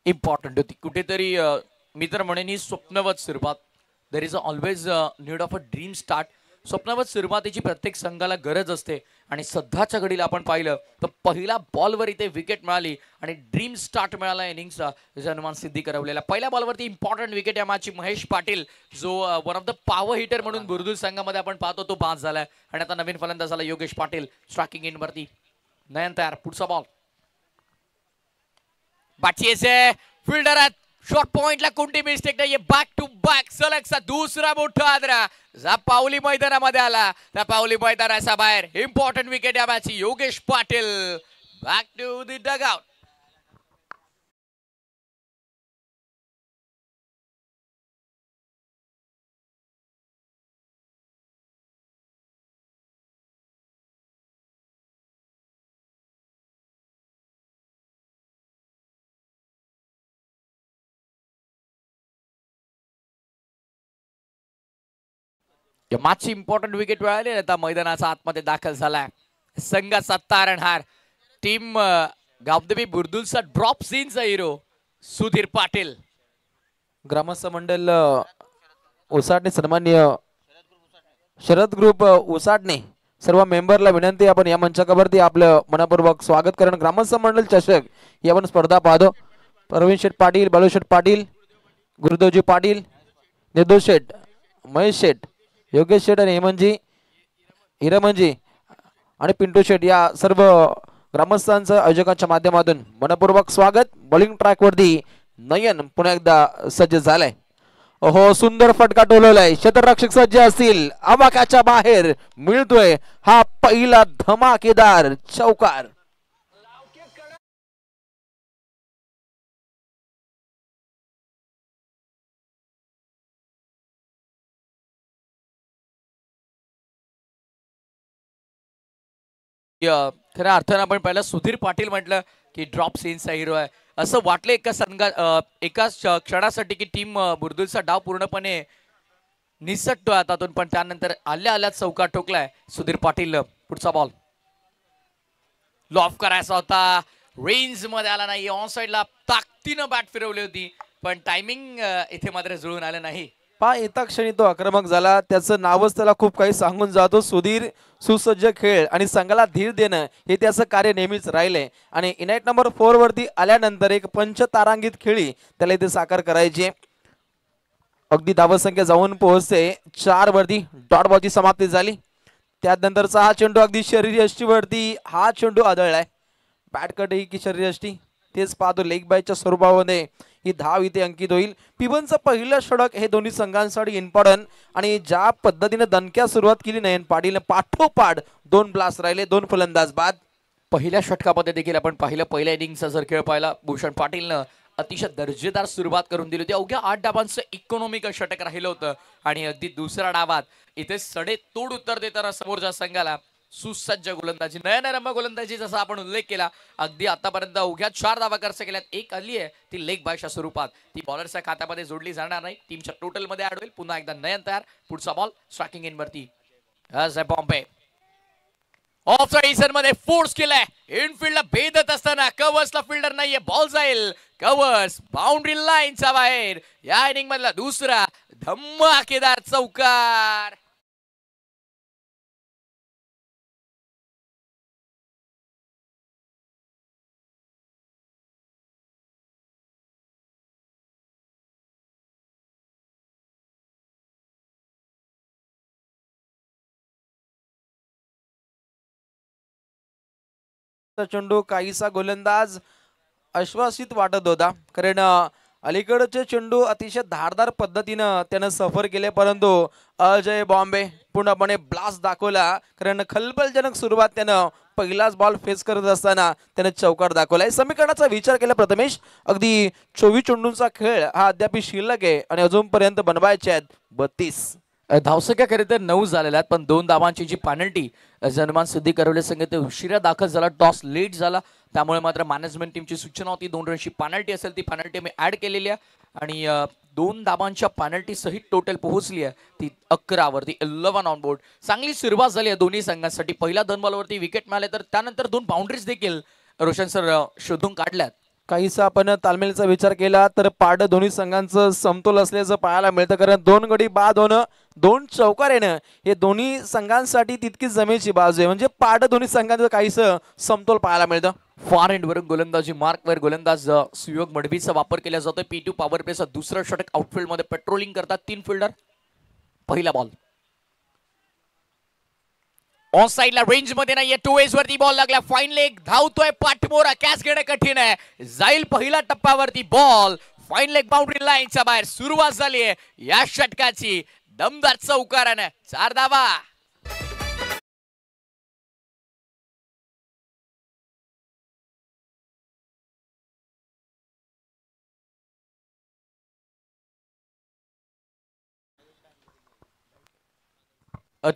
इम्पॉर्टंट होती कुठेतरी. मी तर म्हणेन ही स्वप्नवत सुरुवात. There is always need of a dream start. स्वप्नवत सुरुवातीची प्रत्येक संघाला गरज असते आणि सध्याच्या घडीला आपण पाहिलं तर पहिला बॉलवर इथे विकेट मिळाली आणि ड्रीम स्टार्ट मिळाला इनिंगचा हनुमान सिद्धी करवलेला. पहिल्या बॉलवरती इम्पॉर्टंट विकेट या मॅचची महेश पाटील जो one of the power hitter म्हणून बुर्दुल संघामध्ये आपण पाहतो तो बाद झालाय आणि आता नवीन फलंदाज झाला योगेश पाटील स्ट्रायकिंग इन वरती. नयन तयार, पुढचा बॉल बाची फिल्डर आहेत. शॉर्ट पॉइंटला कोणती मिस्टेक नाही, बॅक टू बॅक सलगचा दुसरा मोठा आदरा जा पावली मैदानामध्ये आला. त्या पावली मैदानाच्या बाहेर इम्पॉर्टंट विकेट या मॅचची Yogesh Patil back to the dugout. या मॅचची इम्पॉर्टंट विकेट मिळाली. आता मैदानाचा आतमध्ये दाखल झालाय संघाचा तारणहार टीम गावदेवी बुर्दुलचा ड्रॉप सीनचा हिरो सुधीर पाटील. ग्रामस्थ मंडळ उसाटणे सन्माननीय शरद ग्रुप उसाटणे सर्व मेंबरला विनंती, आपण या मंचावरती आपलं मनपूर्वक स्वागत करणं. ग्रामस्थ मंडळ चषक ही आपण स्पर्धा पाहतो. प्रवीण शेठ पाटील, बाळू शेठ पाटील, गुरुदेवजी पाटील, निर्दोष शेठ, महेश शेठ, योगेश शेठ आणि हिरमनजी आणि पिंटू शेठ या सर्व ग्रामस्थांचं आयोजकांच्या माध्यमातून मनपूर्वक स्वागत. बॉलिंग ट्रॅक वरती नयन पुन्हा एकदा सज्ज झालाय. ओहो, सुंदर फटका टोलवलाय. क्षेत्ररक्षक सज्ज असतील, आवाक्याच्या बाहेर मिळतोय हा पहिला धमाकेदार चौकार. खऱ्या अर्थानं आपण पहिला सुधीर पाटील म्हटलं की ड्रॉप सीनचा हिरो आहे असं वाटलं एका क्षणासाठी की टीम बुर्दुलचा डाव पूर्णपणे निसटतोय हातातून, पण त्यानंतर आल्या चौका ठोकलाय सुधीर पाटील. पुढचा बॉल लॉफ करायचा होता, रेंज मध्ये आला नाही. ऑन साइडला ताकदीनं बॅट फिरवली होती पण टायमिंग इथे मात्र जुळून आलं नाही. येता क्षणी तो आक्रमक झाला. त्याचं नावच त्याला खूप काही सांगून जातो. सुधीर सुसज्ज खेळ आणि संघाला धीर देणं हे त्याचं कार्य नेहमीच राहिले आणि इनाईट नंबर 4 वरती आल्यानंतर एक पंचतारांकित खेळी त्याला इथे साकार करायची. अगदी धावसंख्या जाऊन पोहोचते 4 वरती. डॉट बॉलची समाप्ती झाली. त्यानंतरचा हा चेंडू अगदी शरीरयष्टी वरती हा चेंडू आदळलाय. बॅट कट ही की शरीरयष्टी तेच पाहतो. लेग बायच्या स्वरूपामध्ये ही धाव इथे अंकित होईल. पिबनचं पहिलं षटक हे दोन्ही संघांसाठी इम्पॉर्टंट आणि ज्या पद्धतीने दणक्या सुरुवात केली नयन पाटील पाठोपाठ 2 ब्लास्ट राहिले, 2 फलंदाज बाद. पहिल्या षटकामध्ये देखील आपण पाहिलं पहिल्या इनिंगचा जर खेळ पाहिला भूषण पाटीलनं अतिशय दर्जेदार सुरुवात करून दिली होती. अवघ्या 8 डावांचं इकॉनॉमिकल षटक राहिलं होतं आणि अगदी दुसऱ्या डावात इथे सडे तोड उत्तर देताना समोरच्या संघाला सुसज्ज गोलंदाजी, नयनरम्य गोलंदाजी जसा आपण उल्लेख केला. अगदी आतापर्यंत अवघ्या 4 धावा खर्च केल्यात. एक आली आहे ती लेग बायच्या स्वरूपात, ती बॉलरच्या खात्यामध्ये जोडली जाणार नाही. टीमच्या टोटल मध्ये ऍड होईल. पुन्हा एकदा नयन तयार. पुढचा बॉल स्ट्रायकिंग इन वरती बॉम्बे ऑफ साइड मध्ये फोर्स केलाय. इनफिल्डला भेदत असताना कवर्सला फिल्डर नाहीये. बॉल जाईल कवर्स बाउंड्री लाईनच्या बाहेर. या इनिंग मधला दुसरा धमाकेदार चौकार. चेंडू काहीसा गोलंदाज आश्वासित वाटत होता, कारण अलीकडचे चेंडू अतिशय धारदार पद्धतीनं त्यानं सफर केले, परंतु अजय बॉम्बे पूर्णपणे ब्लास्ट दाखवला. कारण खलबलजनक सुरुवात त्यानं पहिलाच बॉल फेस करत असताना त्यानं चौकार दाखवला. समीकरणाचा विचार केला प्रथमेश, अगदी 24 चेंडूंचा खेळ हा अद्याप शिल्लक आहे आणि अजूनपर्यंत बनवायचे आहेत 32 धावसंख्या खरे तर 9 झालेल्या आहेत, पण 2 धावांची जी पेनल्टी जनमान सिद्धी करवले संघ ते उशिरा दाखल झाला. टॉस लेट झाला, त्यामुळे मात्र मॅनेजमेंट टीमची सूचना होती 2 रनची पेनल्टी असेल ती पेनल्टी मी ऍड केलेली आहे आणि 2 धावांच्या पेनल्टी सहित टोटल पोहोचली आहे ती 11 वरती. 11 ऑन बोर्ड. चांगली सुरुवात झाली आहे दोन्ही संघांसाठी. पहिल्या 2 बॉलवरती विकेट मिळाले, तर त्यानंतर 2 बाउंड्रीज देखील रोशन सर शोधून काढल्यात. काहीसा आपण तालमेलचा विचार केला तर पाड दोन्ही संघांचं समतोल असल्याचं पाहायला मिळतं, कारण 2 गडी बाद होणं, 2 चौकार येणं हे दोन्ही संघांसाठी तितकीच जमेची बाजू आहे. म्हणजे पाड दोन्ही संघांचं काहीसं समतोल पाहायला मिळतं. फार एंड वरून गोलंदाजी मार्कवर गोलंदाज सुयोग मडवीचा वापर केला जातोय. P2 पॉवर प्लेचा दुसरं षटक. आउटफील्ड मध्ये पेट्रोलिंग करतात 3 फिल्डर. पहिला बॉल ऑन साइडला रेंज मध्ये नाहीये. 2 एज वरती बॉल लागला. फाईन लेग धावतोय पाठमोरा. कॅच घेणं कठीण आहे. जाईल पहिला टप्प्यावरती बॉल. फाईन लेग बाउंड्री लाईनच्या बाहेर. सुरुवात झाली आहे या षटकाची दमदार चौकारानं. 4 धावा.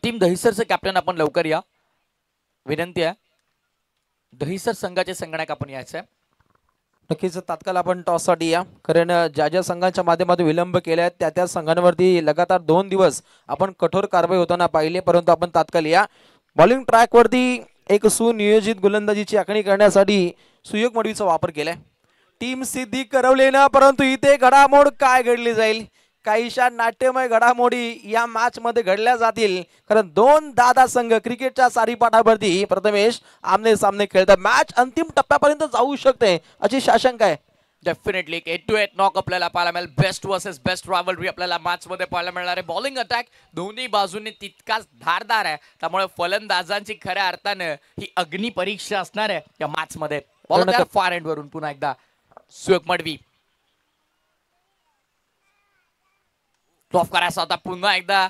टीम दहिसरचे कॅप्टन आपण लवकर या, विनंती आहे. दहिसर संघाचे संगणक आपण यायचंय. नक्कीच तात्काळ आपण टॉससाठी या, कारण ज्या ज्या संघांच्या माध्यमातून विलंब केल्या त्या संघांवरती लगातार 2 दिवस आपण कठोर कारवाई होताना पाहिले, परंतु आपण तात्काळ या. बॉलिंग ट्रॅकवरती एक सुनियोजित गोलंदाजीची आखणी करण्यासाठी सुयोग मडवीचा वापर केलाय. टीम सिद्धी करवले ना, परंतु इथे घडामोड काय घडली जाईल, काहीशा नाट्यमय घडामोडी या मॅच मध्ये घडल्या जातील, कारण 2 दादा संघ क्रिकेटच्या सारीपाटावरती प्रथमेश आमने सामने खेळतात. मॅच अंतिम टप्प्यापर्यंत जाऊ शकते अशी शाशंका आहे. डेफिनेटली 8-8 नॉक आपल्याला पाहायला मिळेल. बेस्ट वर्सेस बेस्ट रायव्हलरी आपल्याला मॅच मध्ये पाहायला मिळणार आहे. बॉलिंग अटॅक दोन्ही बाजूंनी तितकाच धारदार आहे, त्यामुळे फलंदाजांची खऱ्या अर्थानं ही अग्नी परीक्षा असणार आहे या मॅच मध्ये. बॉल फार एंड वरून पुन्हा एकदा सुयोग मडवी. टॉप करायचा होता पुन्हा एकदा.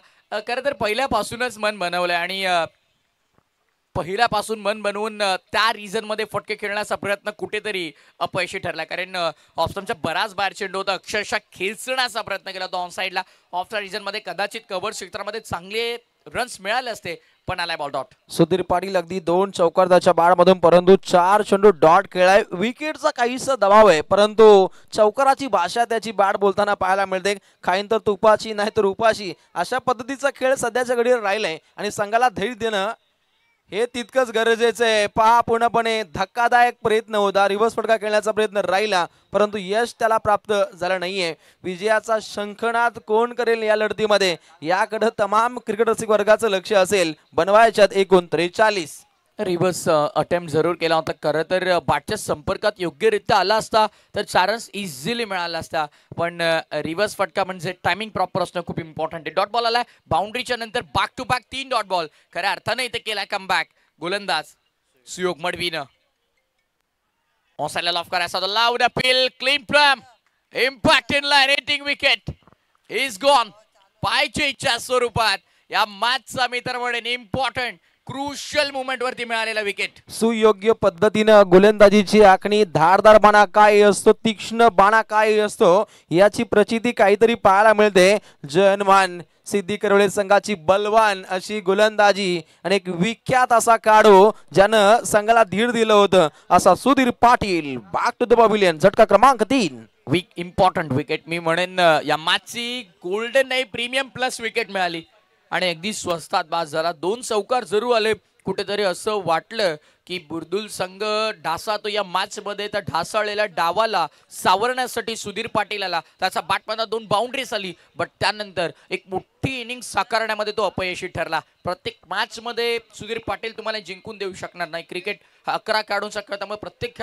खरं तर पहिल्यापासूनच मन बनवलंय आणि पहिल्यापासून मन बनवून त्या रिझन मध्ये फटके खेळण्याचा प्रयत्न कुठेतरी अपयशी ठरला, कारण ऑफस्टमच्या बराच बाहेर चेंडू होता. अक्षरशः खेचण्याचा प्रयत्न केला होता ऑन साइडला. ऑफच्या रिझन मध्ये कदाचित कव्हर क्षेत्रामध्ये चांगले रन्स मिळाले असते, पण आलाय बॉल डॉट. सुधीर पाटील अगदी 2 चौकारदाच्या बाळमधून, परंतु 4 चेंडू डॉट खेळाय. विकेटचा काहीसा दबाव आहे, परंतु चौकाराची भाषा त्याची बॅट बोलताना पाहायला मिळते. खाईन तर तुपाची नाही तर उपाशी अशा पद्धतीचा खेळ सध्याच्या घडीवर राहिलाय आणि संघाला धैर्य देणं हे तितकंच गरजेचं आहे. पहा पूर्णपणे धक्कादायक प्रयत्न होता, रिव्हर्स फटका खेळण्याचा प्रयत्न राहिला, परंतु यश त्याला प्राप्त झालं नाहीये. विजयाचा शंखनाद कोण करेल या लढतीमध्ये, याकडे तमाम क्रिकेट रसिक वर्गाचं लक्ष असेल. बनवायच्यात एकूण 43. रिव्हर्स अटेम्प्ट जरूर केला होता. खरं तर बॅटच्या संपर्कात योग्यरित्या आला असता तर 4 रन्स इझिली मिळाला असता, पण रिव्हर्स फटका म्हणजे टायमिंग प्रॉपर असणं खूप इम्पॉर्टंट आहे. डॉट बॉल आलाय बाउंड्रीच्या नंतर. Back to back 3 dot ball. खऱ्या अर्थानं इथे केलाय कमबॅक गोलंदाज सुयोग मडवीनं. ऑनसाइडला लॉफ करायचा होता. Loud appeal, clean plumb, impact in line, hitting wicket is gone. पायच्या स्वरूपात या मॅचचा मित्र म्हणेन इम्पॉर्टंट क्रुशियल मुवमेंट वरती मिळालेला विकेट. सुयोग्य पद्धतीनं गोलंदाजीची आखणी, धारदार बाणा काय असतो, तीक्ष्ण बाणा काय असतो याची प्रचिती काहीतरी पाहायला मिळते. जनमान सिद्धी करवळे संघाची बलवान अशी गोलंदाजी आणि एक विख्यात असा काढू ज्यानं संघाला धीर दिलं होतं असा Sudhir Patil. Back to the pavilion. झटका क्रमांक 3. इम्पॉर्टंट विकेट मी म्हणेन या मॅचची गोल्डन नाही प्रीमियम प्लस विकेट मिळाली आणि अगदी स्वस्तात बाद झाला. 2 चौकार जरूर आले. कुठेतरी असं वाटलं की बुर्दुल संघ ढासातो या मॅच मध्ये. तर ढासाळलेल्या डावाला सावरण्यासाठी सुधीर पाटील आला. त्याचा बॅटमधून 2 बाउंड्रीज आली, बट त्यानंतर एक मोठी इनिंग साकारण्यामध्ये तो अपयशी ठरला. प्रत्येक मॅच मध्ये सुधीर पाटील तुम्हाला जिंकून देऊ शकणार नाही. क्रिकेट 11 खेळाडूंचा खेळ, त्यामुळे प्रत्येक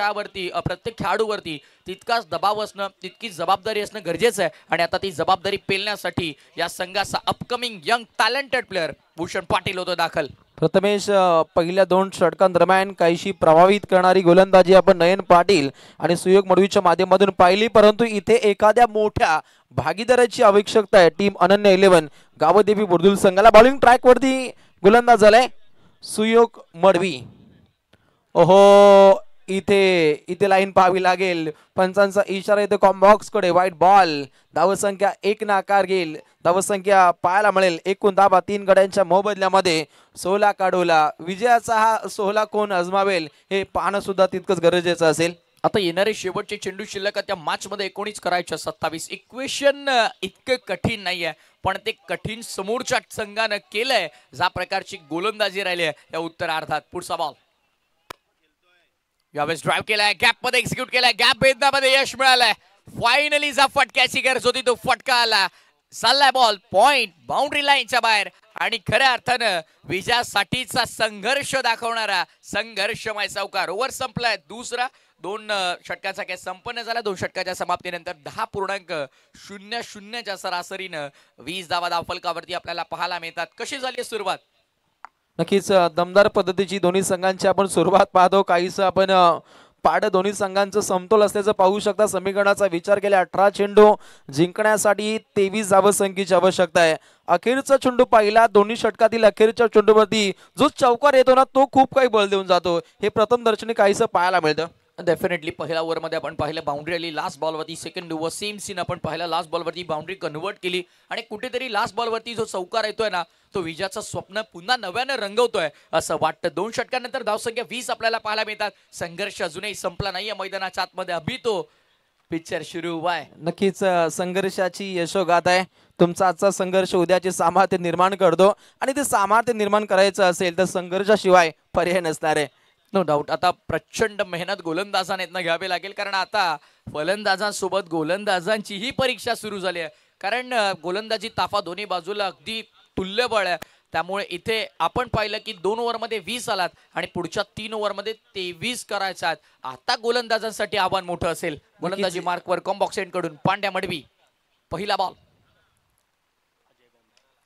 खेळाडूवरती तितकाच दबाव असणं, तितकी जबाबदारी असणं गरजेचं आहे. आणि आता ती जबाबदारी पेलण्यासाठी या संघाचा upcoming young talented player Bhushan Patil होतो दाखल. प्रथमेश, पहिल्या 2 षटकांदरम्यान काहीशी प्रभावित करणारी गोलंदाजी आपण नयन पाटील आणि सुयोग मडवीच्या माध्यमातून पाहिली, परंतु इथे एखाद्या मोठ्या भागीदाराची आवश्यकता आहे. टीम अनन्य 11 गावदेवी बुर्दुल संघाला बॉलिंग ट्रॅक वरती गोलंदाज झालाय सुयोग मडवी. ओहो, इथे लाईन पाहावी लागेल. पंचांचा इशारा येतो कॉम्बॉक्स कडे. White ball. धावसंख्या 1 ने आकार घेईल. धावसंख्या पाहायला मिळेल. एकूण धावा 3 गड्यांच्या मोबदल्यामध्ये 16 काढवला. विजयाचा हा 16 कोण अजमावेल हे पाहणं सुद्धा तितकंच गरजेचं असेल. आता येणारे शेवटचे चेंडू शिल्लक त्या मॅच मध्ये 19 करायच्या 27. इक्वेशन इतकं कठीण नाहीये, पण ते कठीण समोरच्या संघानं केलंय. ज्या प्रकारची गोलंदाजी राहिली आहे या उत्तरार्धात. पुढचा बॉल यावेळेस ड्राइव्ह केलाय, गॅप मध्ये एक्झिक्यूट केलाय, गॅप भेदण्यामध्ये यश मिळालंय. फायनली जा फटक्याची गरज होती, तो फटका आला. चाललाय बॉल पॉइंट बाउंड्री लाईनच्या बाहेर आणि खऱ्या अर्थानं विजयासाठीचा संघर्ष दाखवणारा संघर्षमय चौकार. ओव्हर संपलाय. दुसरा 2 षटकाचा खेळ संपन्न झाला. 2 षटकाच्या समाप्तीनंतर 10.00 च्या सरासरीनं 20 धावा धावफलकावरती आपल्याला पाहायला मिळतात. कशी झाली सुरुवात? नक्कीच दमदार पद्धतीची दोन्ही संघांची आपण सुरुवात पाहतो. काहीसं आपण पाड दोन्ही संघांचं समतोल असल्याचं पाहू शकता. समीकरणाचा विचार केला 18 चेंडू जिंकण्यासाठी 23 धावसंख्येची आवश्यकता आहे. अखेरचा चेंडू पाहिला. दोन्ही षटकातील अखेरच्या चेंडूवरती जो चौकार येतो ना, तो खूप काही बळ देऊन जातो. हे प्रथम दर्शनी काहीसं पाहायला मिळतं. डेफिनेटली पहिल्या ओव्हरमध्ये आपण पाहिलं बाउंड्री आली. लास्ट बॉलवरती सेकंड ओव्हर सेम सीन आपण पाहिला. लास्ट बॉलवरती बाउंड्री कन्व्हर्ट केली आणि कुठेतरी लास्ट बॉलवरती जो चौकार येतोय ना, तो विजयाचं स्वप्न पुन्हा नव्यानं रंगवतोय असं वाटतं. 2 षटकानंतर धावसंख्या 20 आपल्याला पाहायला मिळतात. संघर्ष अजूनही संपला नाहीये मैदानाच्या आतमध्ये. अभि तो पिक्चर सुरू व्हाय. नक्कीच संघर्षाची यशोगाथा आहे. तुमचा आजचा संघर्ष उद्याचे सामर्थ्य निर्माण करतो आणि ते सामर्थ्य निर्माण करायचं असेल तर संघर्षाशिवाय पर्याय नसणार आहे. No doubt. आता प्रचंड मेहनत गोलंदाजांना घ्यावी लागेल, कारण आता फलंदाजांसोबत गोलंदाजांचीही परीक्षा सुरू झाली आहे. कारण गोलंदाजी ताफा दोन्ही बाजूला अगदी तुल्यबळ आहे. त्यामुळे इथे आपण पाहिलं की 2 ओव्हरमध्ये 20 आलात आणि पुढच्या 3 ओव्हरमध्ये 23 करायच्या आहेत. आता गोलंदाजांसाठी आव्हान मोठं असेल. गोलंदाजी मार्कवर कॉम्बॉक्स एंड कडून पांड्या मडवी. पहिला बॉल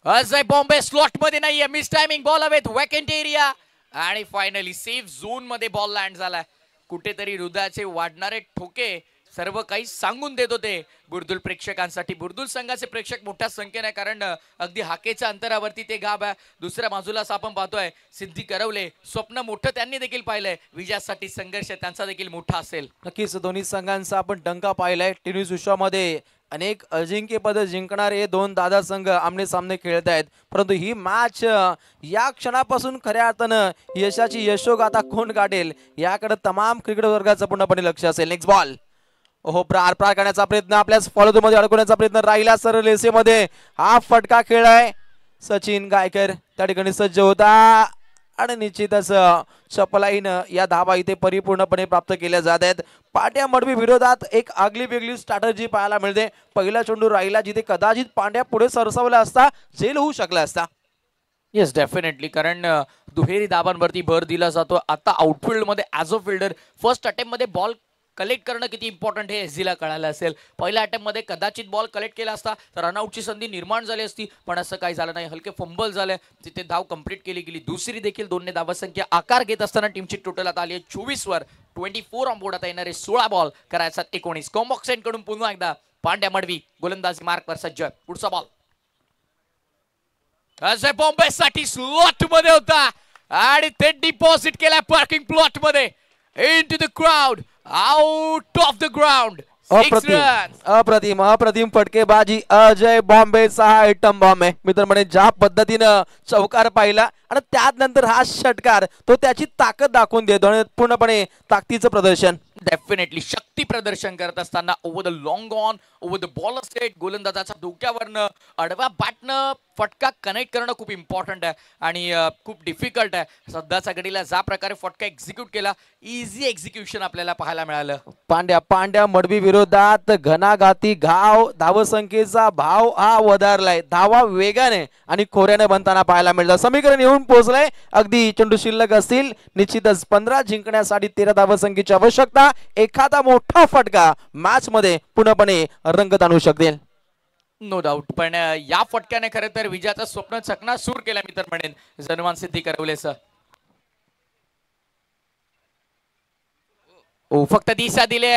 अजय बॉम्बे स्लॉट मध्ये नाहीये. मिस टायमिंग बॉल हवेत वॅकंट एरिया आणि फायनली सेफ झोन मध्ये बॉल लँड झालाय. कुठेतरी हृदयाचे वाढणारे ठोके सर्व काही सांगून देत होते बुर्दुल प्रेक्षकांसाठी. बुर्दुल संघाचे प्रेक्षक मोठ्या संख्येने, कारण अगदी हाकेच्या अंतरावरती ते गाव आहे. दुसऱ्या बाजूला आपण पाहतोय सिद्धी करवले. स्वप्न मोठं त्यांनी देखील पाहिलंय. विजयासाठी संघर्ष त्यांचा देखील मोठा असेल. नक्कीच दोन्ही संघांचा आपण डंका पाहिलाय. टेनिस विश्वामध्ये अनेक अजिंक्यपद जिंकणारे 2 दादा संघ आमने सामने खेळत आहेत, परंतु ही मॅच या क्षणापासून खऱ्या अर्थानं यशाची यशोगाथा कोण गाठेल याकडे तमाम क्रिकेट वर्गाचं पूर्णपणे लक्ष असेल. Next ball. ओहो, प्रार करण्याचा प्रयत्न, आपल्याच फॉलो मध्ये अडकवण्याचा प्रयत्न राहिला. सरळ रेषेमध्ये हा फटका खेळाय. सचिन गायकर त्या ठिकाणी सज्ज होता आणि निश्चितच चपलाईनं या धावा इथे परिपूर्णपणे प्राप्त केल्या जात आहेत. पांड्या मडवी विरोधात एक आगली वेगळी स्ट्रॅटर्जी पाहायला मिळते. पहिला चेंडू राहिला जिथे कदाचित पांड्या पुढे सरसावला असता झेल होऊ शकला असता. येस डेफिनेटली, कारण दुहेरी धाबांवरती भर दिला जातो. आता आउटफील्ड मध्ये as a fielder first attempt मध्ये बॉल कलेक्ट करणं किती इम्पॉर्टंट हे एसजीला कळालं असेल. पहिल्या अटेम्प्ट मध्ये कदाचित बॉल कलेक्ट केला असता तर रनआउटची संधी निर्माण झाली असती, पण असं काही झालं नाही. हलके फंबल झाले, तिथे धाव कंप्लीट केली गेली. दुसरी देखील 2 ने धावसंख्या आकार घेत असताना टीमची टोटल आता आली आहे 24 वर. 24 ऑन बोर्ड. आता येणारे 16 बॉल करायचा 19. कॉम्बॉक्स एंड कडून पुन्हा एकदा पांड्या मडवी गोलंदाजी मार्कवर सज्ज. पुढचा बॉल अजय बॉम्बे साठी स्लॉट मध्ये होता. आणि ते डिपॉझिट केलाय पार्किंग प्लॉट मध्ये into the crowd out of the ground. अप्रतिम अप्रतिम फटकेबाजी अजय बॉम्बे 6 आयटम बॉम्ब आहे मित्र म्हणे. ज्या पद्धतीनं चौकार पाहिला आणि त्यानंतर हा षटकार तो त्याची ताकद दाखवून देतो आणि पूर्णपणे ताकदीचं प्रदर्शन. डेफिनेटली शक्ती प्रदर्शन करत असताना over the long on over the bowler set गोलंदाजाच्या डोक्यावरनं आडव्या बॅटनं फटका कनेक्ट करणं खूप इम्पॉर्टंट आहे आणि खूप डिफिकल्ट आहे. सध्याच्या घडीला ज्या प्रकारे फटका एक्झिक्यूट केला इझी एक्झिक्युशन आपल्याला पाहायला मिळालं. पांड्या मडवी विरोधात घणाघाती घाव धावसंख्येचा भाव हा वधारलाय. धावा वेगाने आणि खोऱ्याने बनताना पाहायला मिळतं. समीकरण येऊन पोहोचलंय. अगदी चेंडू शिल्लक असतील. निश्चितच 15 जिंकण्यासाठी 13 धावसंख्येची आवश्यकता. एखादा मोठा फटका मॅच मध्ये पूर्णपणे रंगत आणू शकते. No doubt. पण या फटक्याने खरं तर विजयाचं स्वप्न चकनासूर केलं मी तर म्हणेन जनमान सिद्धी करवलेचं. फक्त दिशा दिले.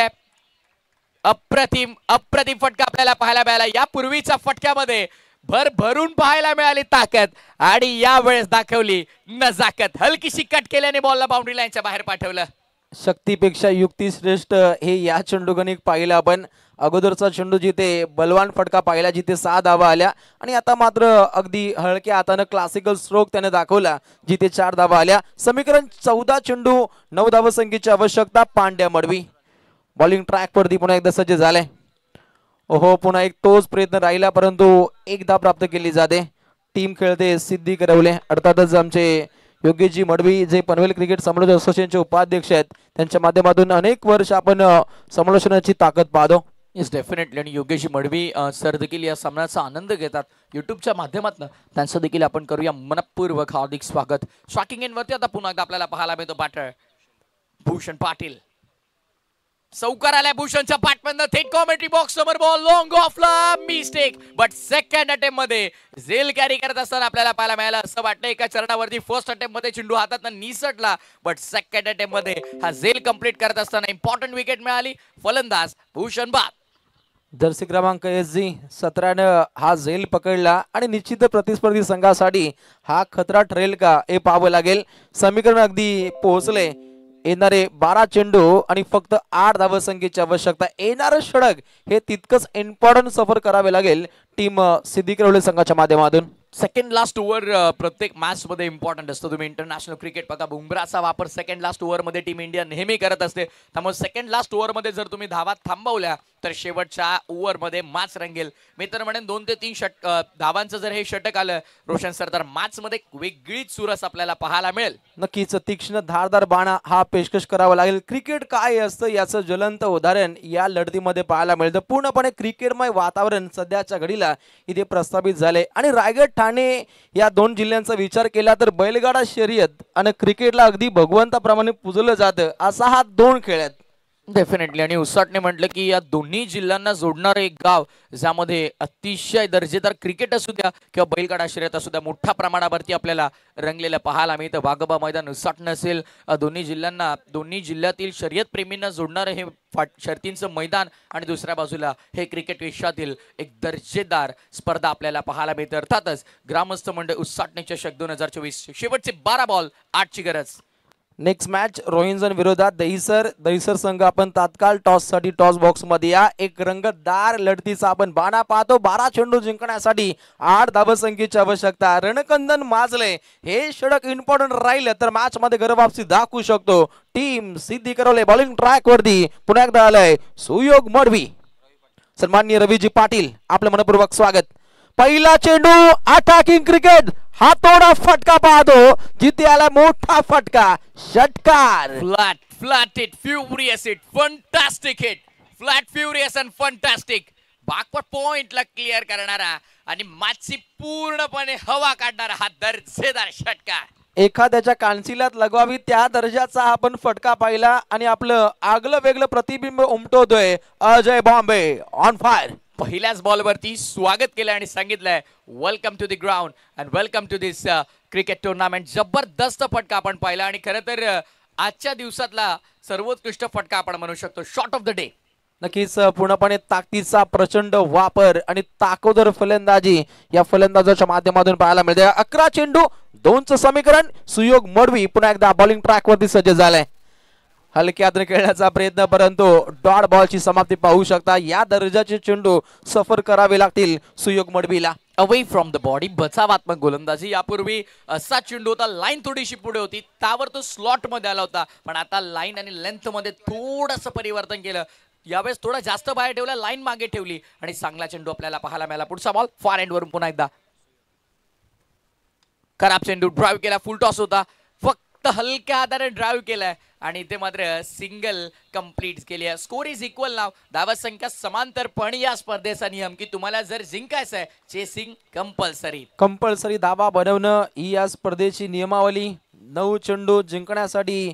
अप्रतिम अप्रतिम फटका आपल्याला पाहायला मिळाला. या पूर्वीच्या फटक्यामध्ये भरभरून पाहायला मिळाली ताकद आणि यावेळेस दाखवली नजाकत. हलकीशी कट केल्याने बॉलला बाउंड्री लाईनच्या बाहेर पाठवलं. शक्तीपेक्षा युक्ती श्रेष्ठ हे या चेंडूगणिक पाहिलं आपण. अगोदरचा चेंडू जिथे बलवान फटका पाहिला जिथे 6 धावा आल्या आणि आता मात्र अगदी हलक्या हाताने क्लासिकल स्ट्रोक त्याने दाखवला जिथे 4 धावा आल्या. समीकरण 14 चेंडू 9 धावसंख्येची आवश्यकता. पांड्या मडवी बॉलिंग ट्रॅक वरती पुन्हा एकदा सज्ज झालाय. ओहो पुन्हा एक तोच प्रयत्न राहिला परंतु एक धाव प्राप्त केली जाते. टीम खेळते सिद्धी करवले. अर्थातच आमचे योगेशजी मडवी जे पनवेल क्रिकेट समालोचक असोसिएशनचे उपाध्यक्ष आहेत त्यांच्या माध्यमातून अनेक वर्ष आपण समालोचनाची ताकद पाहतो. Yes definitely. आणि योगेशजी मडवी सर देखील या सामन्याचा आनंद घेतात युट्यूबच्या माध्यमातून. त्यांचं देखील आपण करूया मनपूर्वक हार्दिक स्वागत. शॉकिंग इन वरती आता पुन्हा एकदा आपल्याला पाहायला मिळतो बॅटर भूषण पाटील. चौकार आल्या भूषणच्या बॅटमधनं थेट कॉमेंट्री बॉक्स समोर बॉल लॉंग ऑफला मिस्टेक. बट सेकंड अटेम्प्ट मध्ये झेल कॅरी करत असताना आपल्याला पाहायला मिळालं. असं वाटलं एका चरणावरती फर्स्ट अटेम्प्ट मध्ये चेंडू हातातनं निसटला बट सेकंड अटेम्प्ट मध्ये हा झेल कंप्लीट करत असताना इम्पॉर्टंट विकेट मिळाली. फलंदाज भूषण बाद. जर्सी क्रमांक SG 17 हा झेल पकडला आणि निश्चित प्रतिस्पर्धी संघासाठी हा खतरा ठरेल का हे पाहावं लागेल. समीकरण अगदी पोहोचले. येणारे 12 चेंडू आणि फक्त 8 धावसंख्येची आवश्यकता. येणारं षटक हे तितकंच इम्पॉर्टंट सफर करावे लागेल टीम सिद्धी करवले संघाच्या माध्यमातून. सेकंड लास्ट ओव्हर प्रत्येक मॅच मध्ये इम्पॉर्टंट असतो. तुम्ही इंटरनॅशनल क्रिकेट बघा बुमराचा वापर सेकंड लास्ट ओव्हर मध्ये टीम इंडिया नेहमी करत असते. त्यामुळे सेकंड लास्ट ओव्हर मध्ये जर तुम्ही धावा थांबवल्या तर शेवटच्या ओव्हर मध्ये मॅच रंगेल. मी तर म्हणेन 2 ते 3 धावांचं जर हे षटक आलं रोशन सर तर मॅच मध्ये वेगळीच सुरस आपल्याला पाहायला मिळेल. नक्कीच तीक्ष्ण धारदार बाणा हा पेशकश करावा लागेल. क्रिकेट काय असतं याचं ज्वलंत उदाहरण या लढतीमध्ये पाहायला मिळतं. पूर्णपणे क्रिकेटमय वातावरण सध्याच्या घडीला इथे प्रस्थापित झाले आणि रायगड ठाणे या 2 जिल्ह्यांचा विचार केला तर बैलगाडा शर्यत आणि क्रिकेटला अगदी भगवंताप्रमाणे पूजलं जातं असा हा 2 खेळ आहेत. डेफिनेटली. आणि उसाटने म्हटलं की या दोन्ही जिल्ह्यांना जोडणारं एक गाव ज्यामध्ये अतिशय दर्जेदार क्रिकेट असू द्या किंवा बैलगाडा शर्यत असू द्या मोठ्या प्रमाणावरती आपल्याला रंगलेलं पाहायला मिळतं. वाघोबा मैदान उसाटणं असेल दोन्ही जिल्ह्यांना दोन्ही जिल्ह्यातील शर्यत प्रेमींना जोडणारं हे शर्तींचं मैदान आणि दुसऱ्या बाजूला हे क्रिकेट विश्वातील एक दर्जेदार स्पर्धा आपल्याला पाहायला मिळते. अर्थातच ग्रामस्थ मंडळ उसाटणे चषक 2024 शेवटचे 12 बॉल 8ची गरज. नेक्स्ट मॅच रोहिंजन विरोधात दहिसर संघ आपण तात्काळ टॉस साठी टॉस बॉक्स मध्ये या. एक रंगतदार लढतीचा आपण बाणा पाहतो. 12 चेंडू जिंकण्यासाठी 8 धावसंख्येची आवश्यकता. रणकंदन माजले हे षटक इम्पॉर्टंट राहिलं तर मॅच मध्ये घरवापसी दाखवू शकतो. टीम सिद्धी करवले बॉलिंग ट्रॅक वरती पुन्हा एकदा आलंय सुयोग मडवी. सन्माननीय रवीजी पाटील आपलं मनपूर्वक स्वागत. पहिला चेंडू अटॅकिंग क्रिकेट हातोडा फटका पाहतो जिथे आला मोठा फटका षटकार. Flat hit furious hit fantastic hit flat furious and fantastic. Backward पॉइंटला क्लिअर करणारा आणि मॅचची पूर्णपणे हवा काढणारा हा दर्जेदार षटकार. एखाद्याच्या कानशिलात लगवावी त्या दर्जाचा आपण फटका पाहिला आणि आपलं आगलं वेगळं प्रतिबिंब उमटवतोय अजय बॉम्बे ऑन फायर. पहिल्याच बॉलवरती स्वागत केलं आणि सांगितलंय welcome to the ground and welcome to this cricket tournament. जबरदस्त फटका आपण पाहिला आणि खरं तर आजच्या दिवसातला सर्वोत्कृष्ट फटका आपण म्हणू शकतो शॉट ऑफ द डे. नक्कीच पूर्णपणे ताकदीचा प्रचंड वापर आणि ताकदवर फलंदाजी या फलंदाजाच्या माध्यमातून पाहायला मिळते. 11 चेंडू 2चं समीकरण. सुयोग मडवी पुन्हा एकदा बॉलिंग ट्रॅक वरती सज्ज झालाय. हलक्या हाताने खेळण्याचा प्रयत्न, परंतु डॉट बॉलची समाप्ती पाहू शकता. या दर्जाचे चेंडू सफर करावे लागतील सुयोग मडवीला. अवे फ्रॉम द बॉडी, बचावात्मक गोलंदाजी. यापूर्वी असा चेंडू होता, लाईन थोडीशी पुढे होती, त्यावर तो स्लॉट मध्ये आला होता, पण आता लाईन आणि लेंथ मध्ये थोडंसं परिवर्तन केलं. यावेळेस थोडा जास्त बाहेर ठेवला, लाईन मागे ठेवली आणि चांगला चेंडू आपल्याला पाहायला मिळाला. पुढचा बॉल फार एंड वरून पुन्हा एकदा खराब चेंडू. ड्राईव्ह केला, फुल टॉस होता, फक्त हलक्या हाताने ड्राईव्ह केलाय आणि ते मात्र सिंगल कंप्लीट केली आहे. स्कोर इज इक्वल नाव. धावा संख्या समांतर, पण या स्पर्धेचा नियम की तुम्हाला जर जिंकायचं आहे, चेसिंग कंपल्सरी धावा बनवणं ही या स्पर्धेची नियमावली. 9 चेंडू जिंकण्यासाठी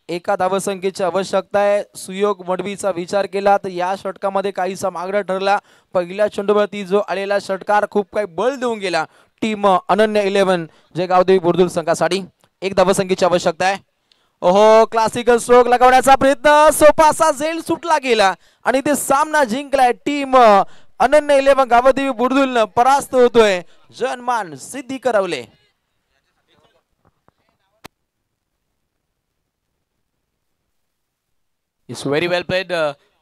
1 धावसंख्येची आवश्यकता आहे. सुयोग मडवीचा विचार केला तर या षटकामध्ये काहीसा मागडा ठरला. पहिल्या चेंडूवरती जो आलेला षटकार खूप काही बळ देऊन गेला टीम अनन्य 11 जे गावदेवी बुर्दुल संघासाठी. 1 धावसंख्येची आवश्यकता आहे. ओहो, क्लासिकल स्ट्रोक लगावण्याचा प्रयत्न, सोपासा झेल सुटला गेला आणि ते सामना जिंकलाय टीम अनन्य 11 गावदेवी बुर्दुल परास्त होतोय Janman Siddhi Karavle. It's very well played.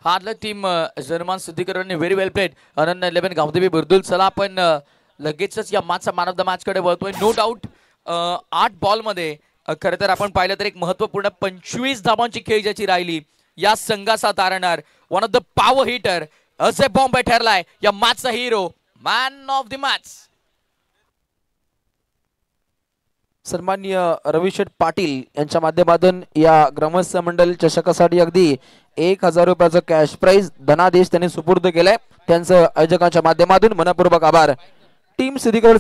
हार्डल टीम जनमान सिद्धिकरांनी व्हेरी वेल प्लेड. अनन्य 11 गावदेवी बुर्दुल. चला आपण लगेचच या मॅचचा मॅन ऑफ द मॅच कडे वळतोय. नो डाऊट 8 बॉल मध्ये खरं तर आपण पाहिलं तर एक महत्वपूर्ण 25 धावांची खेळ ज्याची राहिली या संघाचा तारणार, one of the power hitter असे बॉम्बे ठरलाय या मॅचचा hero, man of the match. सन्माननीय रविशेठ पाटील यांच्या माध्यमातून या ग्रामस्थ मंडल चषकासाठी अगदी 1000 रुपयाचं कॅश प्राइज धनादेश त्यांनी सुपूर्द केलाय. त्यांचं आयोजकांच्या माध्यमातून मनपूर्वक आभार. टीम सिद्धिकर